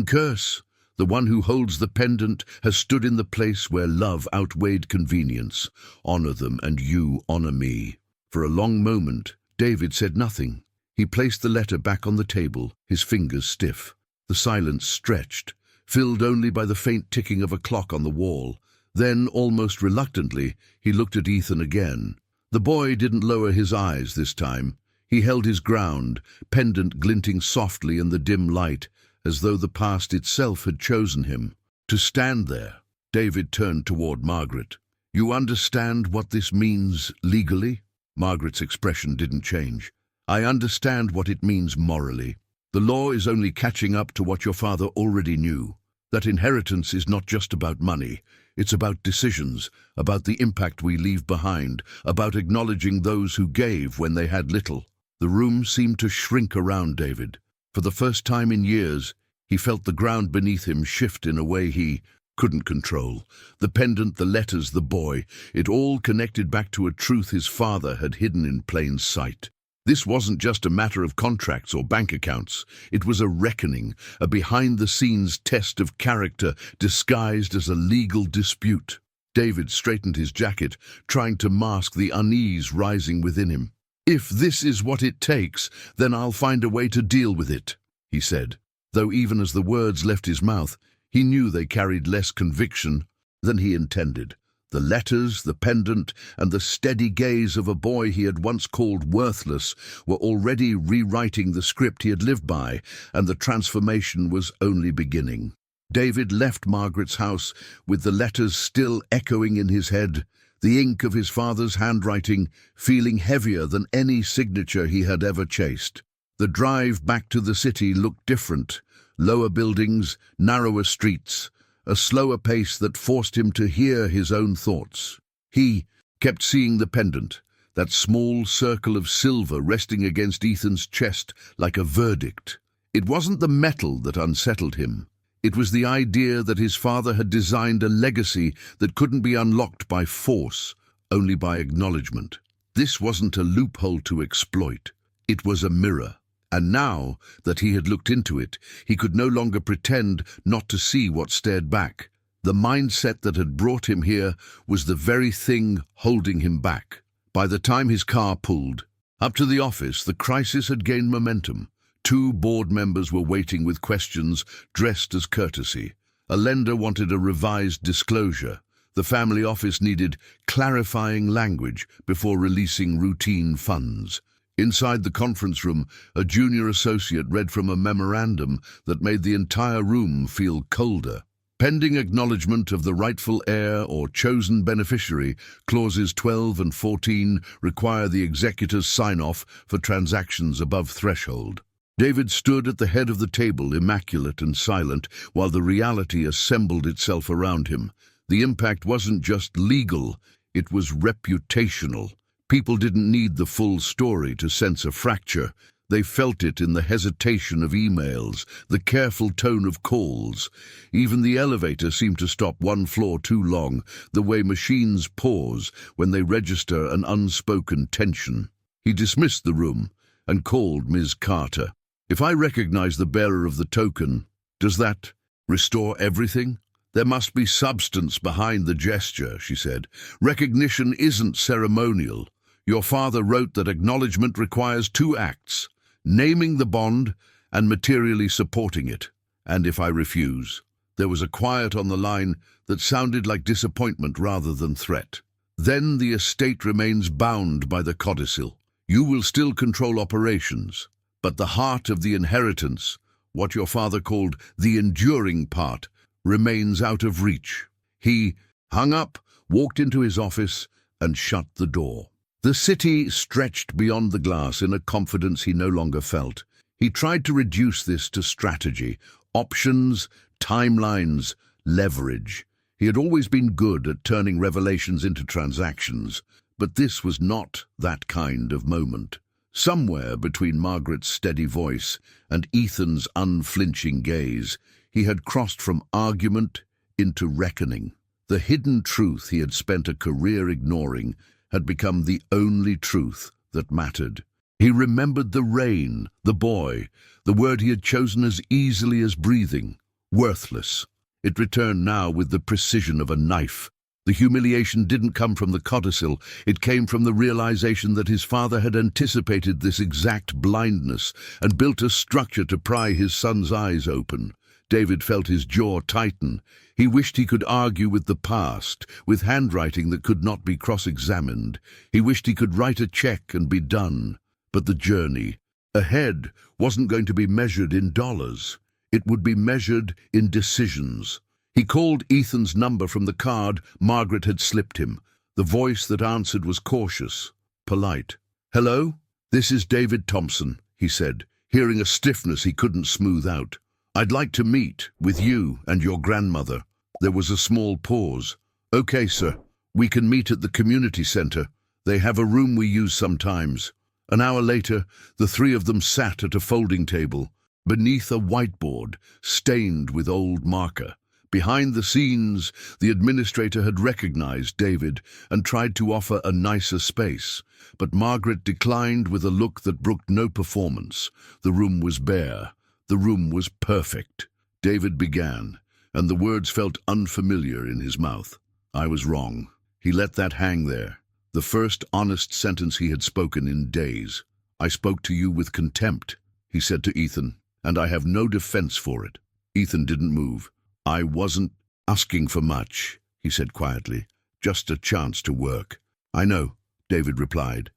curse. The one who holds the pendant has stood in the place where love outweighed convenience. Honor them, and you honor me." For a long moment, David said nothing. He placed the letter back on the table, his fingers stiff. The silence stretched, filled only by the faint ticking of a clock on the wall. Then, almost reluctantly, he looked at Ethan again. The boy didn't lower his eyes this time. He held his ground, pendant glinting softly in the dim light, as though the past itself had chosen him. To stand there, David turned toward Margaret. "You understand what this means legally?" Margaret's expression didn't change. "I understand what it means morally. The law is only catching up to what your father already knew. That inheritance is not just about money. It's about decisions, about the impact we leave behind, about acknowledging those who gave when they had little." The room seemed to shrink around David. For the first time in years, he felt the ground beneath him shift in a way he couldn't control. The pendant, the letters, the boy, it all connected back to a truth his father had hidden in plain sight. This wasn't just a matter of contracts or bank accounts. It was a reckoning, a behind-the-scenes test of character disguised as a legal dispute. David straightened his jacket, trying to mask the unease rising within him. "If this is what it takes, then I'll find a way to deal with it," he said, though even as the words left his mouth, he knew they carried less conviction than he intended. The letters, the pendant, and the steady gaze of a boy he had once called worthless were already rewriting the script he had lived by, and the transformation was only beginning. David left Margaret's house with the letters still echoing in his head, the ink of his father's handwriting feeling heavier than any signature he had ever chased. The drive back to the city looked different. Lower buildings, narrower streets, a slower pace that forced him to hear his own thoughts. He kept seeing the pendant, that small circle of silver resting against Ethan's chest like a verdict. It wasn't the metal that unsettled him. It was the idea that his father had designed a legacy that couldn't be unlocked by force, only by acknowledgement. This wasn't a loophole to exploit. It was a mirror. And now that he had looked into it, he could no longer pretend not to see what stared back. The mindset that had brought him here was the very thing holding him back. By the time his car pulled up to the office, the crisis had gained momentum. 2 board members were waiting with questions dressed as courtesy. A lender wanted a revised disclosure. The family office needed clarifying language before releasing routine funds. Inside the conference room, a junior associate read from a memorandum that made the entire room feel colder. Pending acknowledgement of the rightful heir or chosen beneficiary, clauses 12 and 14 require the executor's sign-off for transactions above threshold. David stood at the head of the table, immaculate and silent, while the reality assembled itself around him. The impact wasn't just legal, it was reputational. People didn't need the full story to sense a fracture. They felt it in the hesitation of emails, the careful tone of calls. Even the elevator seemed to stop 1 floor too long, the way machines pause when they register an unspoken tension. He dismissed the room and called Ms. Carter. "If I recognize the bearer of the token, does that restore everything?" "There must be substance behind the gesture," she said. "Recognition isn't ceremonial. Your father wrote that acknowledgement requires 2 acts, naming the bond and materially supporting it. And if I refuse?" There was a quiet on the line that sounded like disappointment rather than threat. "Then the estate remains bound by the codicil. You will still control operations, but the heart of the inheritance, what your father called the enduring part, remains out of reach." He hung up, walked into his office, and shut the door. The city stretched beyond the glass in a confidence he no longer felt. He tried to reduce this to strategy, options, timelines, leverage. He had always been good at turning revelations into transactions, but this was not that kind of moment. Somewhere between Margaret's steady voice and Ethan's unflinching gaze, he had crossed from argument into reckoning. The hidden truth he had spent a career ignoring had become the only truth that mattered. He remembered the rain, the boy, the word he had chosen as easily as breathing. Worthless. It returned now with the precision of a knife. The humiliation didn't come from the codicil, it came from the realization that his father had anticipated this exact blindness and built a structure to pry his son's eyes open. David felt his jaw tighten. He wished he could argue with the past, with handwriting that could not be cross-examined. He wished he could write a check and be done. But the journey ahead wasn't going to be measured in dollars. It would be measured in decisions. He called Ethan's number from the card Margaret had slipped him. The voice that answered was cautious, polite. "Hello? This is David Thompson," he said, hearing a stiffness he couldn't smooth out. "I'd like to meet with you and your grandmother." There was a small pause. "Okay, sir. We can meet at the community center. They have a room we use sometimes." An hour later, the 3 of them sat at a folding table, beneath a whiteboard, stained with old marker. Behind the scenes, the administrator had recognized David and tried to offer a nicer space, but Margaret declined with a look that brooked no performance. The room was bare. The room was perfect. David began, and the words felt unfamiliar in his mouth. "I was wrong." He let that hang there, the first honest sentence he had spoken in days. "I spoke to you with contempt," he said to Ethan, "and I have no defense for it." Ethan didn't move. "I wasn't asking for much," he said quietly, "just a chance to work." "I know," David replied,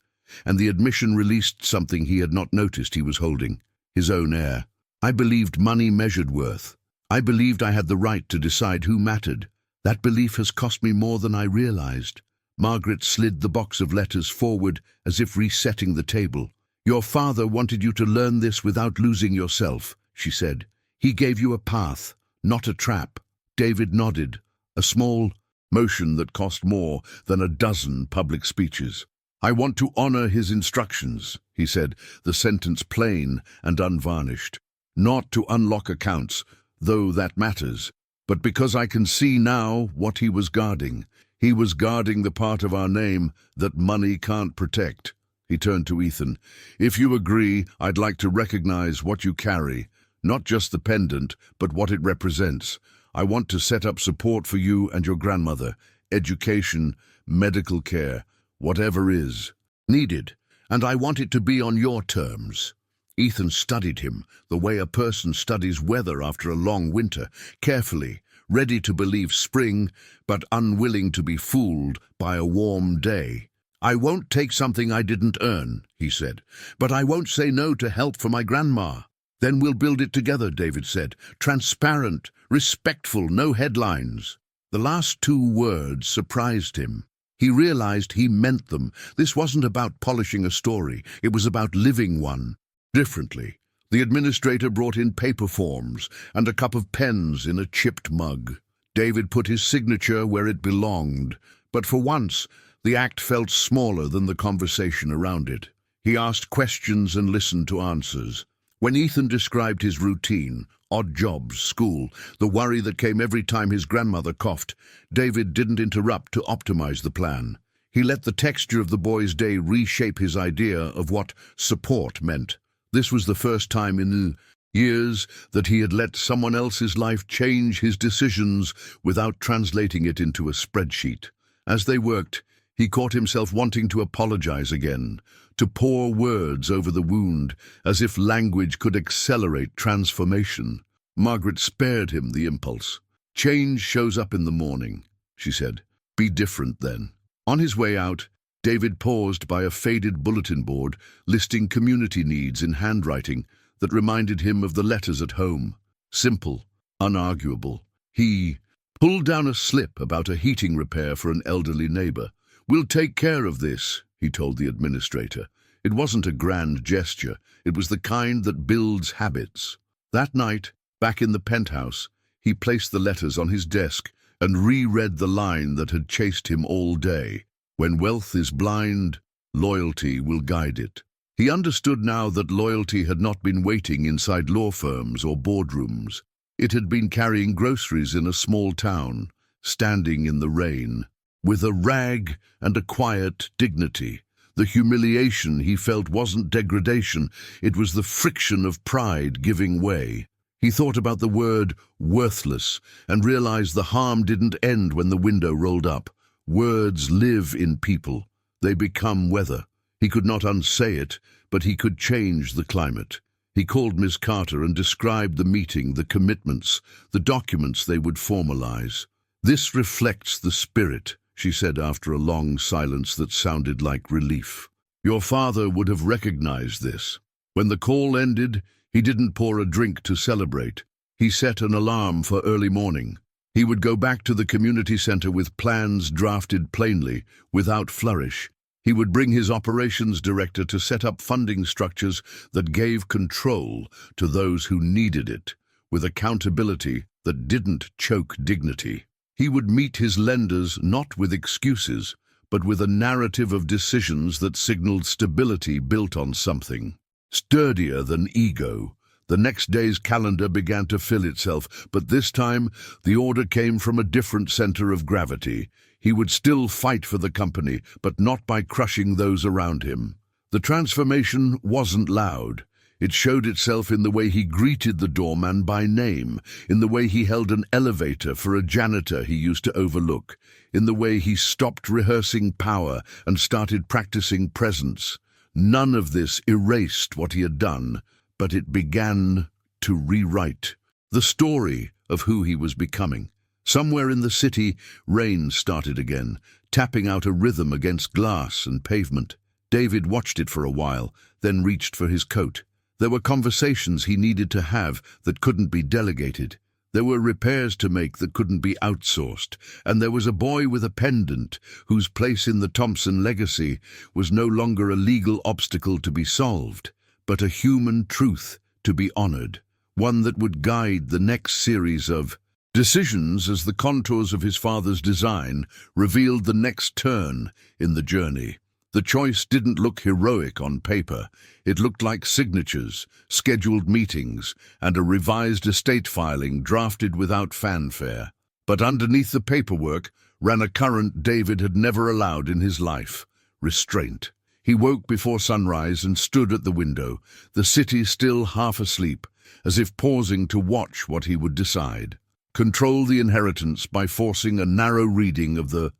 and the admission released something he had not noticed he was holding, his own air. "I believed money measured worth. I believed I had the right to decide who mattered. That belief has cost me more than I realized." Margaret slid the box of letters forward as if resetting the table. "Your father wanted you to learn this without losing yourself," she said. "He gave you a path, not a trap." David nodded, a small, motion that cost more than a dozen public speeches. "I want to honor his instructions," he said, the sentence plain and unvarnished. "Not to unlock accounts, though that matters, but because I can see now what he was guarding. He was guarding the part of our name that money can't protect." He turned to Ethan. "If you agree, I'd like to recognize what you carry, not just the pendant, but what it represents. I want to set up support for you and your grandmother, education, medical care, whatever is needed, and I want it to be on your terms." Ethan studied him, the way a person studies weather after a long winter, carefully, ready to believe spring, but unwilling to be fooled by a warm day. "I won't take something I didn't earn," he said, "but I won't say no to help for my grandma." "Then we'll build it together," David said. "Transparent, respectful, no headlines." The last two words surprised him. He realized he meant them. This wasn't about polishing a story. It was about living one differently. The administrator brought in paper forms and a cup of pens in a chipped mug. David put his signature where it belonged, but for once, the act felt smaller than the conversation around it. He asked questions and listened to answers. When Ethan described his routine, odd jobs, school, the worry that came every time his grandmother coughed, David didn't interrupt to optimize the plan. He let the texture of the boy's day reshape his idea of what support meant. This was the first time in years that he had let someone else's life change his decisions without translating it into a spreadsheet. As they worked, he caught himself wanting to apologize again, to pour words over the wound, as if language could accelerate transformation. Margaret spared him the impulse. "Change shows up in the morning," she said. "Be different then." On his way out, David paused by a faded bulletin board listing community needs in handwriting that reminded him of the letters at home. Simple, unarguable. He pulled down a slip about a heating repair for an elderly neighbor. "We'll take care of this," he told the administrator. It wasn't a grand gesture. It was the kind that builds habits. That night, back in the penthouse, he placed the letters on his desk and reread the line that had chased him all day. "When wealth is blind, loyalty will guide it." He understood now that loyalty had not been waiting inside law firms or boardrooms. It had been carrying groceries in a small town, standing in the rain, with a rag and a quiet dignity. The humiliation he felt wasn't degradation, it was the friction of pride giving way. He thought about the word worthless and realized the harm didn't end when the window rolled up. Words live in people. They become weather. He could not unsay it, but he could change the climate. He called Miss Carter and described the meeting, the commitments, the documents they would formalize. "This reflects the spirit," she said after a long silence that sounded like relief. "Your father would have recognized this." When the call ended, he didn't pour a drink to celebrate. He set an alarm for early morning. He would go back to the community center with plans drafted plainly, without flourish. He would bring his operations director to set up funding structures that gave control to those who needed it, with accountability that didn't choke dignity. He would meet his lenders not with excuses, but with a narrative of decisions that signaled stability built on something sturdier than ego. The next day's calendar began to fill itself, but this time the order came from a different center of gravity. He would still fight for the company, but not by crushing those around him. The transformation wasn't loud. It showed itself in the way he greeted the doorman by name, in the way he held an elevator for a janitor he used to overlook, in the way he stopped rehearsing power and started practicing presence. None of this erased what he had done, but it began to rewrite the story of who he was becoming. Somewhere in the city, rain started again, tapping out a rhythm against glass and pavement. David watched it for a while, then reached for his coat. There were conversations he needed to have that couldn't be delegated. There were repairs to make that couldn't be outsourced, and there was a boy with a pendant whose place in the Thompson legacy was no longer a legal obstacle to be solved, but a human truth to be honored, one that would guide the next series of Decisions as the contours of his father's design revealed the next turn in the journey. The choice didn't look heroic on paper. It looked like signatures, scheduled meetings, and a revised estate filing drafted without fanfare. But underneath the paperwork ran a current David had never allowed in his life: restraint. He woke before sunrise and stood at the window, the city still half asleep, as if pausing to watch what he would decide. Control the inheritance by forcing a narrow reading of the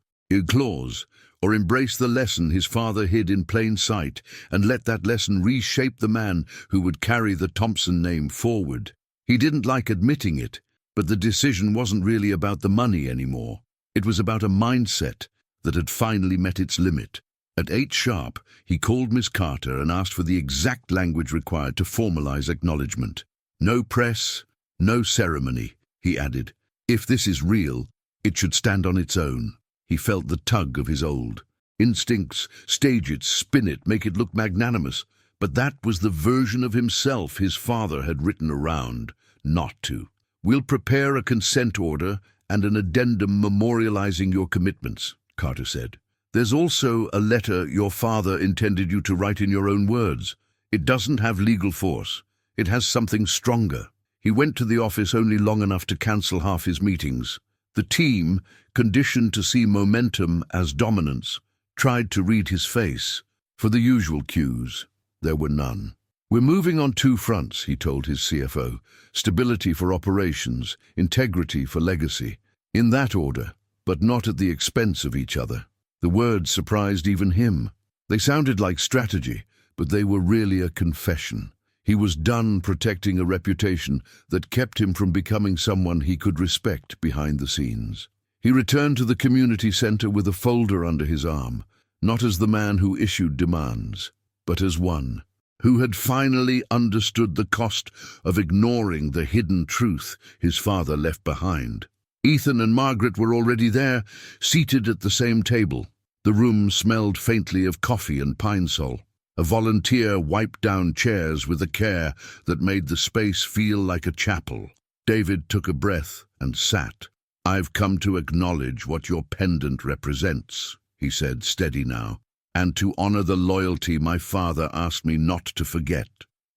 clause, or embrace the lesson his father hid in plain sight and let that lesson reshape the man who would carry the Thompson name forward. He didn't like admitting it, but the decision wasn't really about the money anymore. It was about a mindset that had finally met its limit. At 8 sharp, he called Miss Carter and asked for the exact language required to formalize acknowledgement. No press, no ceremony, he added. If this is real, it should stand on its own. He felt the tug of his old instincts: stage it, spin it, make it look magnanimous. But that was the version of himself his father had written around not to. We'll prepare a consent order and an addendum memorializing your commitments, Carter said. There's also a letter your father intended you to write in your own words. It doesn't have legal force. It has something stronger. He went to the office only long enough to cancel half his meetings. The team, conditioned to see momentum as dominance, tried to read his face. For the usual cues, there were none. We're moving on 2 fronts, he told his CFO. Stability for operations, integrity for legacy. In that order, but not at the expense of each other. The words surprised even him. They sounded like strategy, but they were really a confession. He was done protecting a reputation that kept him from becoming someone he could respect behind the scenes. He returned to the community center with a folder under his arm, not as the man who issued demands, but as one who had finally understood the cost of ignoring the hidden truth his father left behind. Ethan and Margaret were already there, seated at the same table. The room smelled faintly of coffee and pine sol. A volunteer wiped down chairs with a care that made the space feel like a chapel. David took a breath and sat. I've come to acknowledge what your pendant represents, he said, steady now, and to honor the loyalty my father asked me not to forget.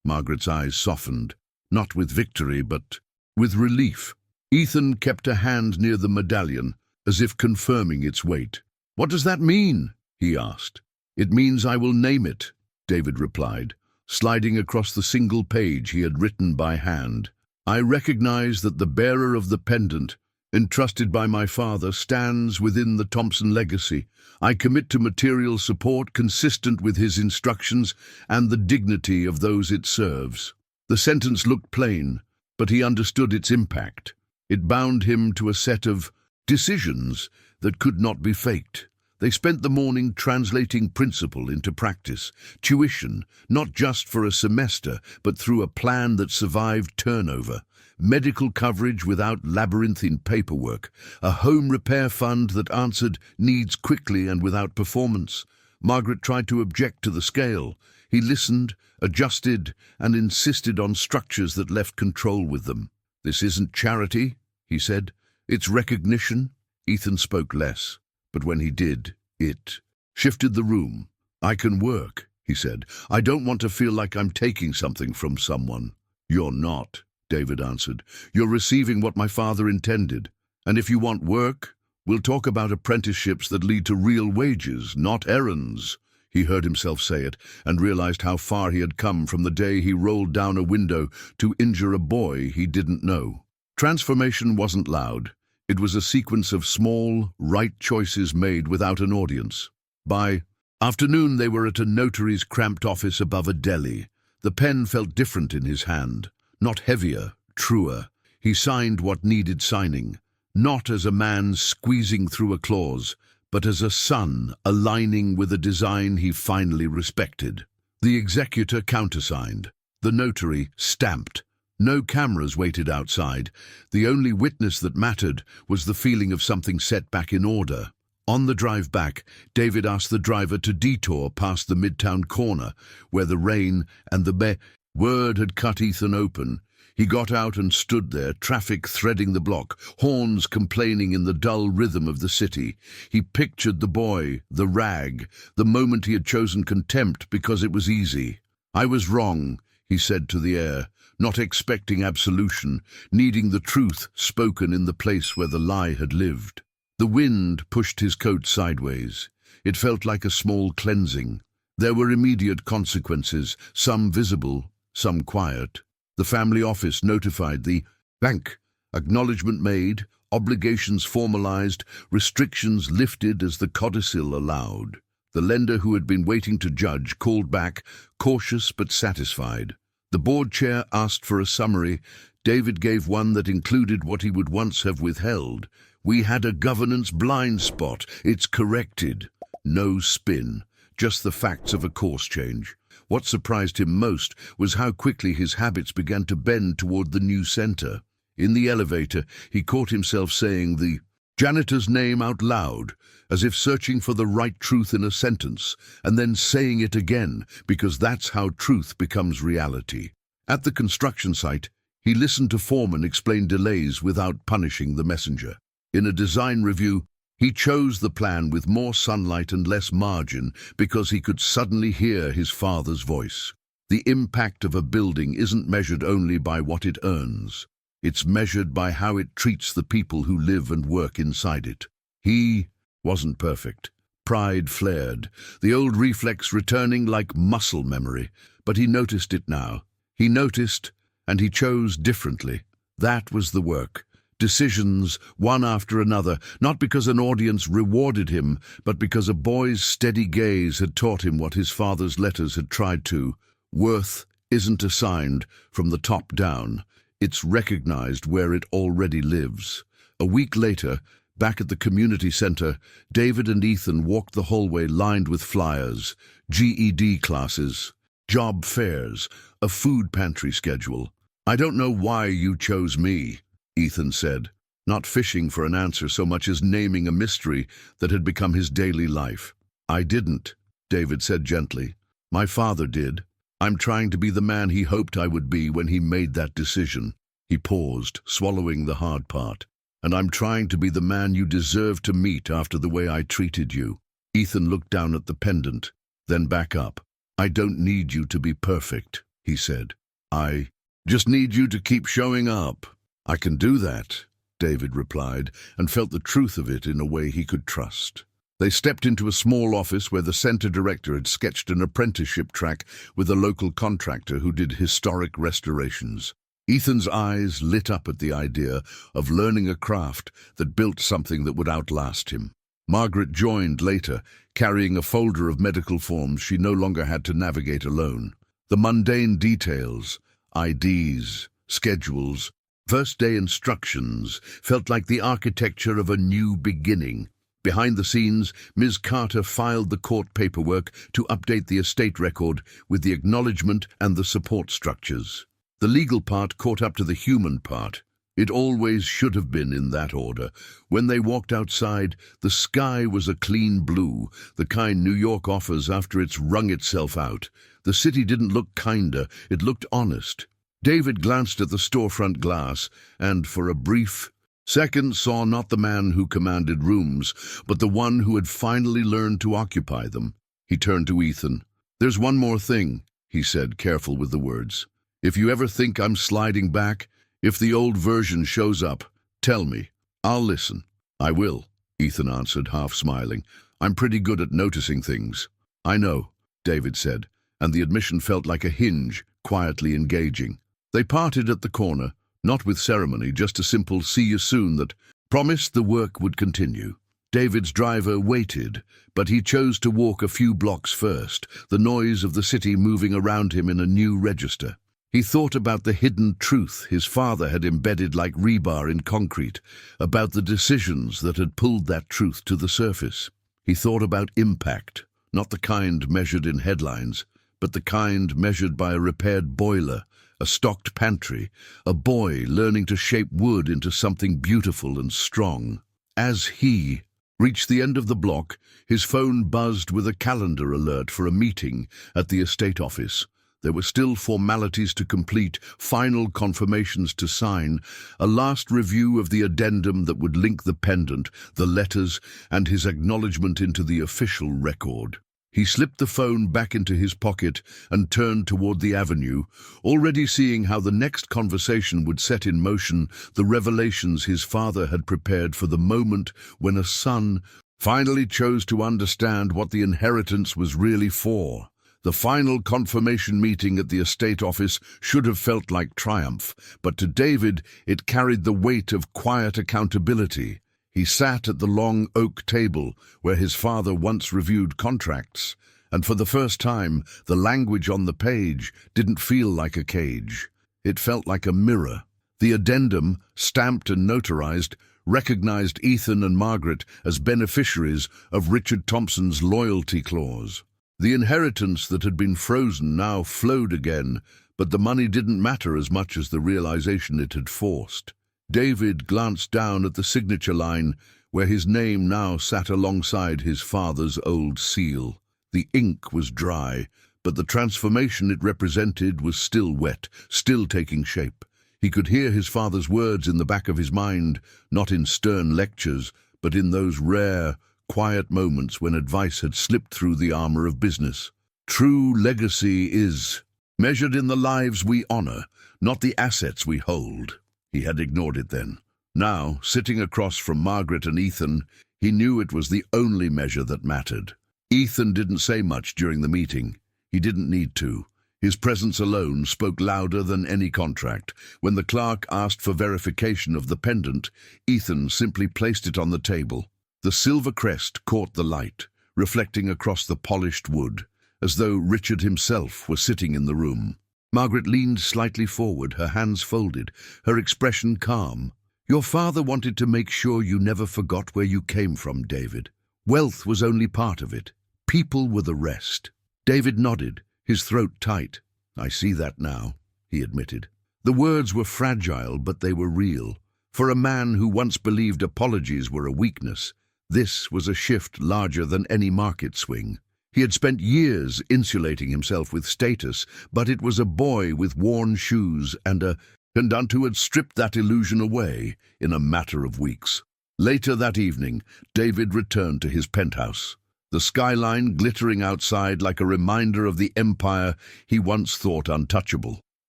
Margaret's eyes softened, not with victory, but with relief. Ethan kept a hand near the medallion, as if confirming its weight. What does that mean? He asked. It means I will name it, David replied, sliding across the single page he had written by hand. I recognize that the bearer of the pendant, entrusted by my father, stands within the Thompson legacy. I commit to material support consistent with his instructions and the dignity of those it serves. The sentence looked plain, but he understood its impact. It bound him to a set of decisions that could not be faked. They spent the morning translating principle into practice, tuition, not just for a semester, but through a plan that survived turnover, medical coverage without labyrinthine paperwork, a home repair fund that answered needs quickly and without performance. Margaret tried to object to the scale. He listened, adjusted, and insisted on structures that left control with them. This isn't charity, he said. It's recognition. Ethan spoke less, but when he did, it shifted the room. I can work, he said. I don't want to feel like I'm taking something from someone. You're not, David answered. You're receiving what my father intended. And if you want work, we'll talk about apprenticeships that lead to real wages, not errands. He heard himself say it and realized how far he had come from the day he rolled down a window to injure a boy he didn't know. Transformation wasn't loud. It was a sequence of small, right choices made without an audience. By afternoon, they were at a notary's cramped office above a deli. The pen felt different in his hand, not heavier, truer. He signed what needed signing, not as a man squeezing through a clause, but as a son aligning with a design he finally respected. The executor countersigned. The notary stamped. No cameras waited outside. The only witness that mattered was the feeling of something set back in order. On the drive back, David asked the driver to detour past the Midtown corner, where the rain and the word had cut Ethan open. He got out and stood there, traffic threading the block, horns complaining in the dull rhythm of the city. He pictured the boy, the rag, the moment he had chosen contempt because it was easy. "I was wrong," he said to the air, not expecting absolution, needing the truth spoken in the place where the lie had lived. The wind pushed his coat sideways. It felt like a small cleansing. There were immediate consequences, some visible, some quiet. The family office notified the bank. Acknowledgement made, obligations formalized, restrictions lifted as the codicil allowed. The lender who had been waiting to judge called back, cautious but satisfied. The board chair asked for a summary. David gave one that included what he would once have withheld. "We had a governance blind spot. It's corrected." No spin, just the facts of a course change. What surprised him most was how quickly his habits began to bend toward the new center. In the elevator, he caught himself saying the janitor's name out loud, as if searching for the right truth in a sentence, and then saying it again, because that's how truth becomes reality. At the construction site, he listened to foreman explain delays without punishing the messenger. In a design review, he chose the plan with more sunlight and less margin because he could suddenly hear his father's voice. The impact of a building isn't measured only by what it earns. It's measured by how it treats the people who live and work inside it. He wasn't perfect. Pride flared, the old reflex returning like muscle memory. But he noticed it now. He noticed, and he chose differently. That was the work. Decisions, one after another, not because an audience rewarded him, but because a boy's steady gaze had taught him what his father's letters had tried to. Worth isn't assigned from the top down. It's recognized where it already lives. A week later, back at the community center, David and Ethan walked the hallway lined with flyers, GED classes, job fairs, a food pantry schedule. "I don't know why you chose me," Ethan said, not fishing for an answer so much as naming a mystery that had become his daily life. "I didn't," David said gently. "My father did. I'm trying to be the man he hoped I would be when he made that decision." He paused, swallowing the hard part. "And I'm trying to be the man you deserve to meet after the way I treated you." Ethan looked down at the pendant, then back up. "I don't need you to be perfect," he said. "I just need you to keep showing up." "I can do that," David replied, and felt the truth of it in a way he could trust. They stepped into a small office where the center director had sketched an apprenticeship track with a local contractor who did historic restorations. Ethan's eyes lit up at the idea of learning a craft that built something that would outlast him. Margaret joined later, carrying a folder of medical forms she no longer had to navigate alone. The mundane details, IDs, schedules, first-day instructions, felt like the architecture of a new beginning. Behind the scenes, Ms. Carter filed the court paperwork to update the estate record with the acknowledgement and the support structures. The legal part caught up to the human part. It always should have been in that order. When they walked outside, the sky was a clean blue, the kind New York offers after it's wrung itself out. The city didn't look kinder, it looked honest. David glanced at the storefront glass and, for a brief second, saw not the man who commanded rooms, but the one who had finally learned to occupy them. He turned to Ethan. "There's one more thing," he said, careful with the words. "If you ever think I'm sliding back, if the old version shows up, tell me. I'll listen." "I will," Ethan answered, half smiling. "I'm pretty good at noticing things." "I know," David said, and the admission felt like a hinge, quietly engaging. They parted at the corner, not with ceremony, just a simple "see you soon" that promised the work would continue. David's driver waited, but he chose to walk a few blocks first, the noise of the city moving around him in a new register. He thought about the hidden truth his father had embedded like rebar in concrete, about the decisions that had pulled that truth to the surface. He thought about impact, not the kind measured in headlines, but the kind measured by a repaired boiler, a stocked pantry, a boy learning to shape wood into something beautiful and strong. As he reached the end of the block, his phone buzzed with a calendar alert for a meeting at the estate office. There were still formalities to complete, final confirmations to sign, a last review of the addendum that would link the pendant, the letters, and his acknowledgement into the official record. He slipped the phone back into his pocket and turned toward the avenue, already seeing how the next conversation would set in motion the revelations his father had prepared for the moment when a son finally chose to understand what the inheritance was really for. The final confirmation meeting at the estate office should have felt like triumph, but to David it carried the weight of quiet accountability. He sat at the long oak table where his father once reviewed contracts, and for the first time the language on the page didn't feel like a cage. It felt like a mirror. The addendum, stamped and notarized, recognized Ethan and Margaret as beneficiaries of Richard Thompson's loyalty clause. The inheritance that had been frozen now flowed again, but the money didn't matter as much as the realization it had forced. David glanced down at the signature line, where his name now sat alongside his father's old seal. The ink was dry, but the transformation it represented was still wet, still taking shape. He could hear his father's words in the back of his mind, not in stern lectures, but in those rare, quiet moments when advice had slipped through the armor of business. True legacy is measured in the lives we honor, not the assets we hold. He had ignored it then. Now, sitting across from Margaret and Ethan, he knew it was the only measure that mattered. Ethan didn't say much during the meeting. He didn't need to. His presence alone spoke louder than any contract. When the clerk asked for verification of the pendant, Ethan simply placed it on the table. The silver crest caught the light, reflecting across the polished wood, as though Richard himself were sitting in the room. Margaret leaned slightly forward, her hands folded, her expression calm. "Your father wanted to make sure you never forgot where you came from, David. Wealth was only part of it. People were the rest." David nodded, his throat tight. "I see that now," he admitted. The words were fragile, but they were real. For a man who once believed apologies were a weakness, this was a shift larger than any market swing. He had spent years insulating himself with status, but it was a boy with worn shoes and who had stripped that illusion away in a matter of weeks. Later that evening, David returned to his penthouse, the skyline glittering outside like a reminder of the empire he once thought untouchable.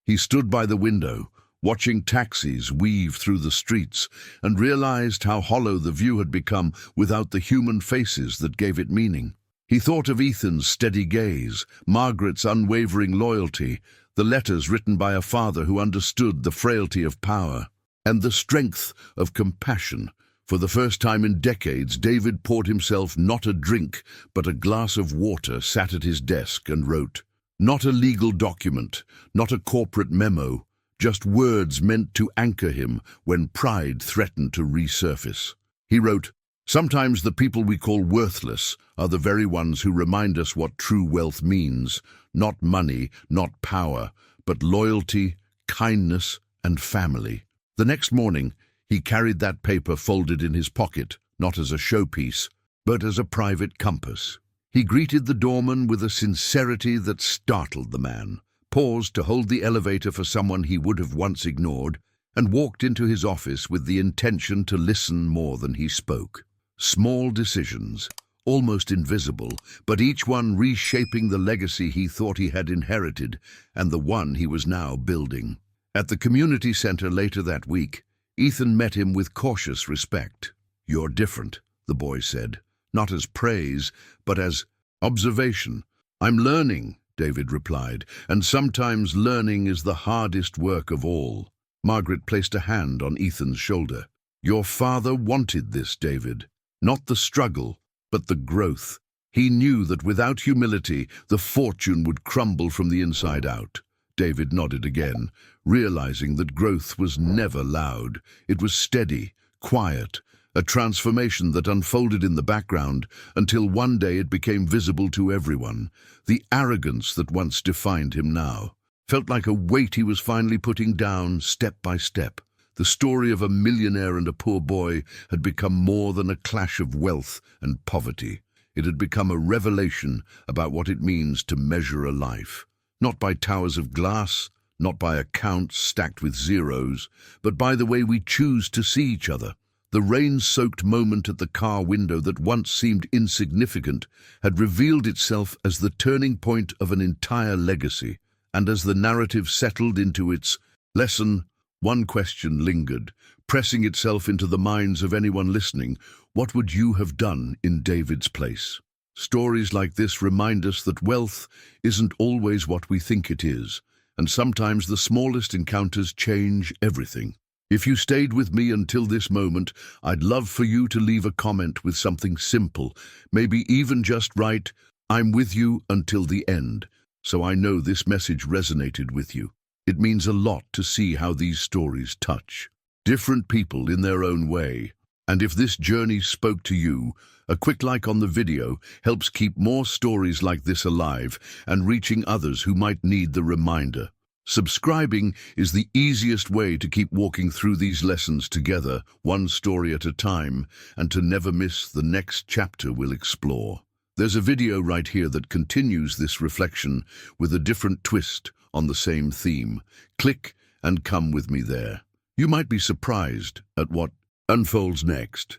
He stood by the window, watching taxis weave through the streets, and realized how hollow the view had become without the human faces that gave it meaning. He thought of Ethan's steady gaze, Margaret's unwavering loyalty, the letters written by a father who understood the frailty of power, and the strength of compassion. For the first time in decades, David poured himself not a drink, but a glass of water, sat at his desk and wrote. Not a legal document, not a corporate memo, just words meant to anchor him when pride threatened to resurface. He wrote, "Sometimes the people we call worthless are the very ones who remind us what true wealth means. Not money, not power, but loyalty, kindness, and family." The next morning, he carried that paper folded in his pocket, not as a showpiece, but as a private compass. He greeted the doorman with a sincerity that startled the man, paused to hold the elevator for someone he would have once ignored, and walked into his office with the intention to listen more than he spoke. Small decisions, almost invisible, but each one reshaping the legacy he thought he had inherited and the one he was now building. At the community center later that week, Ethan met him with cautious respect. "You're different," the boy said, not as praise, but as observation. "I'm learning," David replied, "and sometimes learning is the hardest work of all." Margaret placed a hand on Ethan's shoulder. "Your father wanted this, David. Not the struggle, but the growth. He knew that without humility, the fortune would crumble from the inside out." David nodded again, realizing that growth was never loud. It was steady, quiet, a transformation that unfolded in the background until one day it became visible to everyone. The arrogance that once defined him now felt like a weight he was finally putting down step by step. The story of a millionaire and a poor boy had become more than a clash of wealth and poverty. It had become a revelation about what it means to measure a life. not by towers of glass, not by accounts stacked with zeros, but by the way we choose to see each other. The rain-soaked moment at the car window that once seemed insignificant had revealed itself as the turning point of an entire legacy, and as the narrative settled into its lesson, one question lingered, pressing itself into the minds of anyone listening. What would you have done in David's place? Stories like this remind us that wealth isn't always what we think it is, and sometimes the smallest encounters change everything. If you stayed with me until this moment, I'd love for you to leave a comment with something simple, maybe even just write, "I'm with you until the end," so I know this message resonated with you. It means a lot to see how these stories touch different people in their own way. And if this journey spoke to you, a quick like on the video helps keep more stories like this alive and reaching others who might need the reminder. Subscribing is the easiest way to keep walking through these lessons together, one story at a time, and to never miss the next chapter we'll explore. There's a video right here that continues this reflection with a different twist on the same theme. Click and come with me there. You might be surprised at what unfolds next.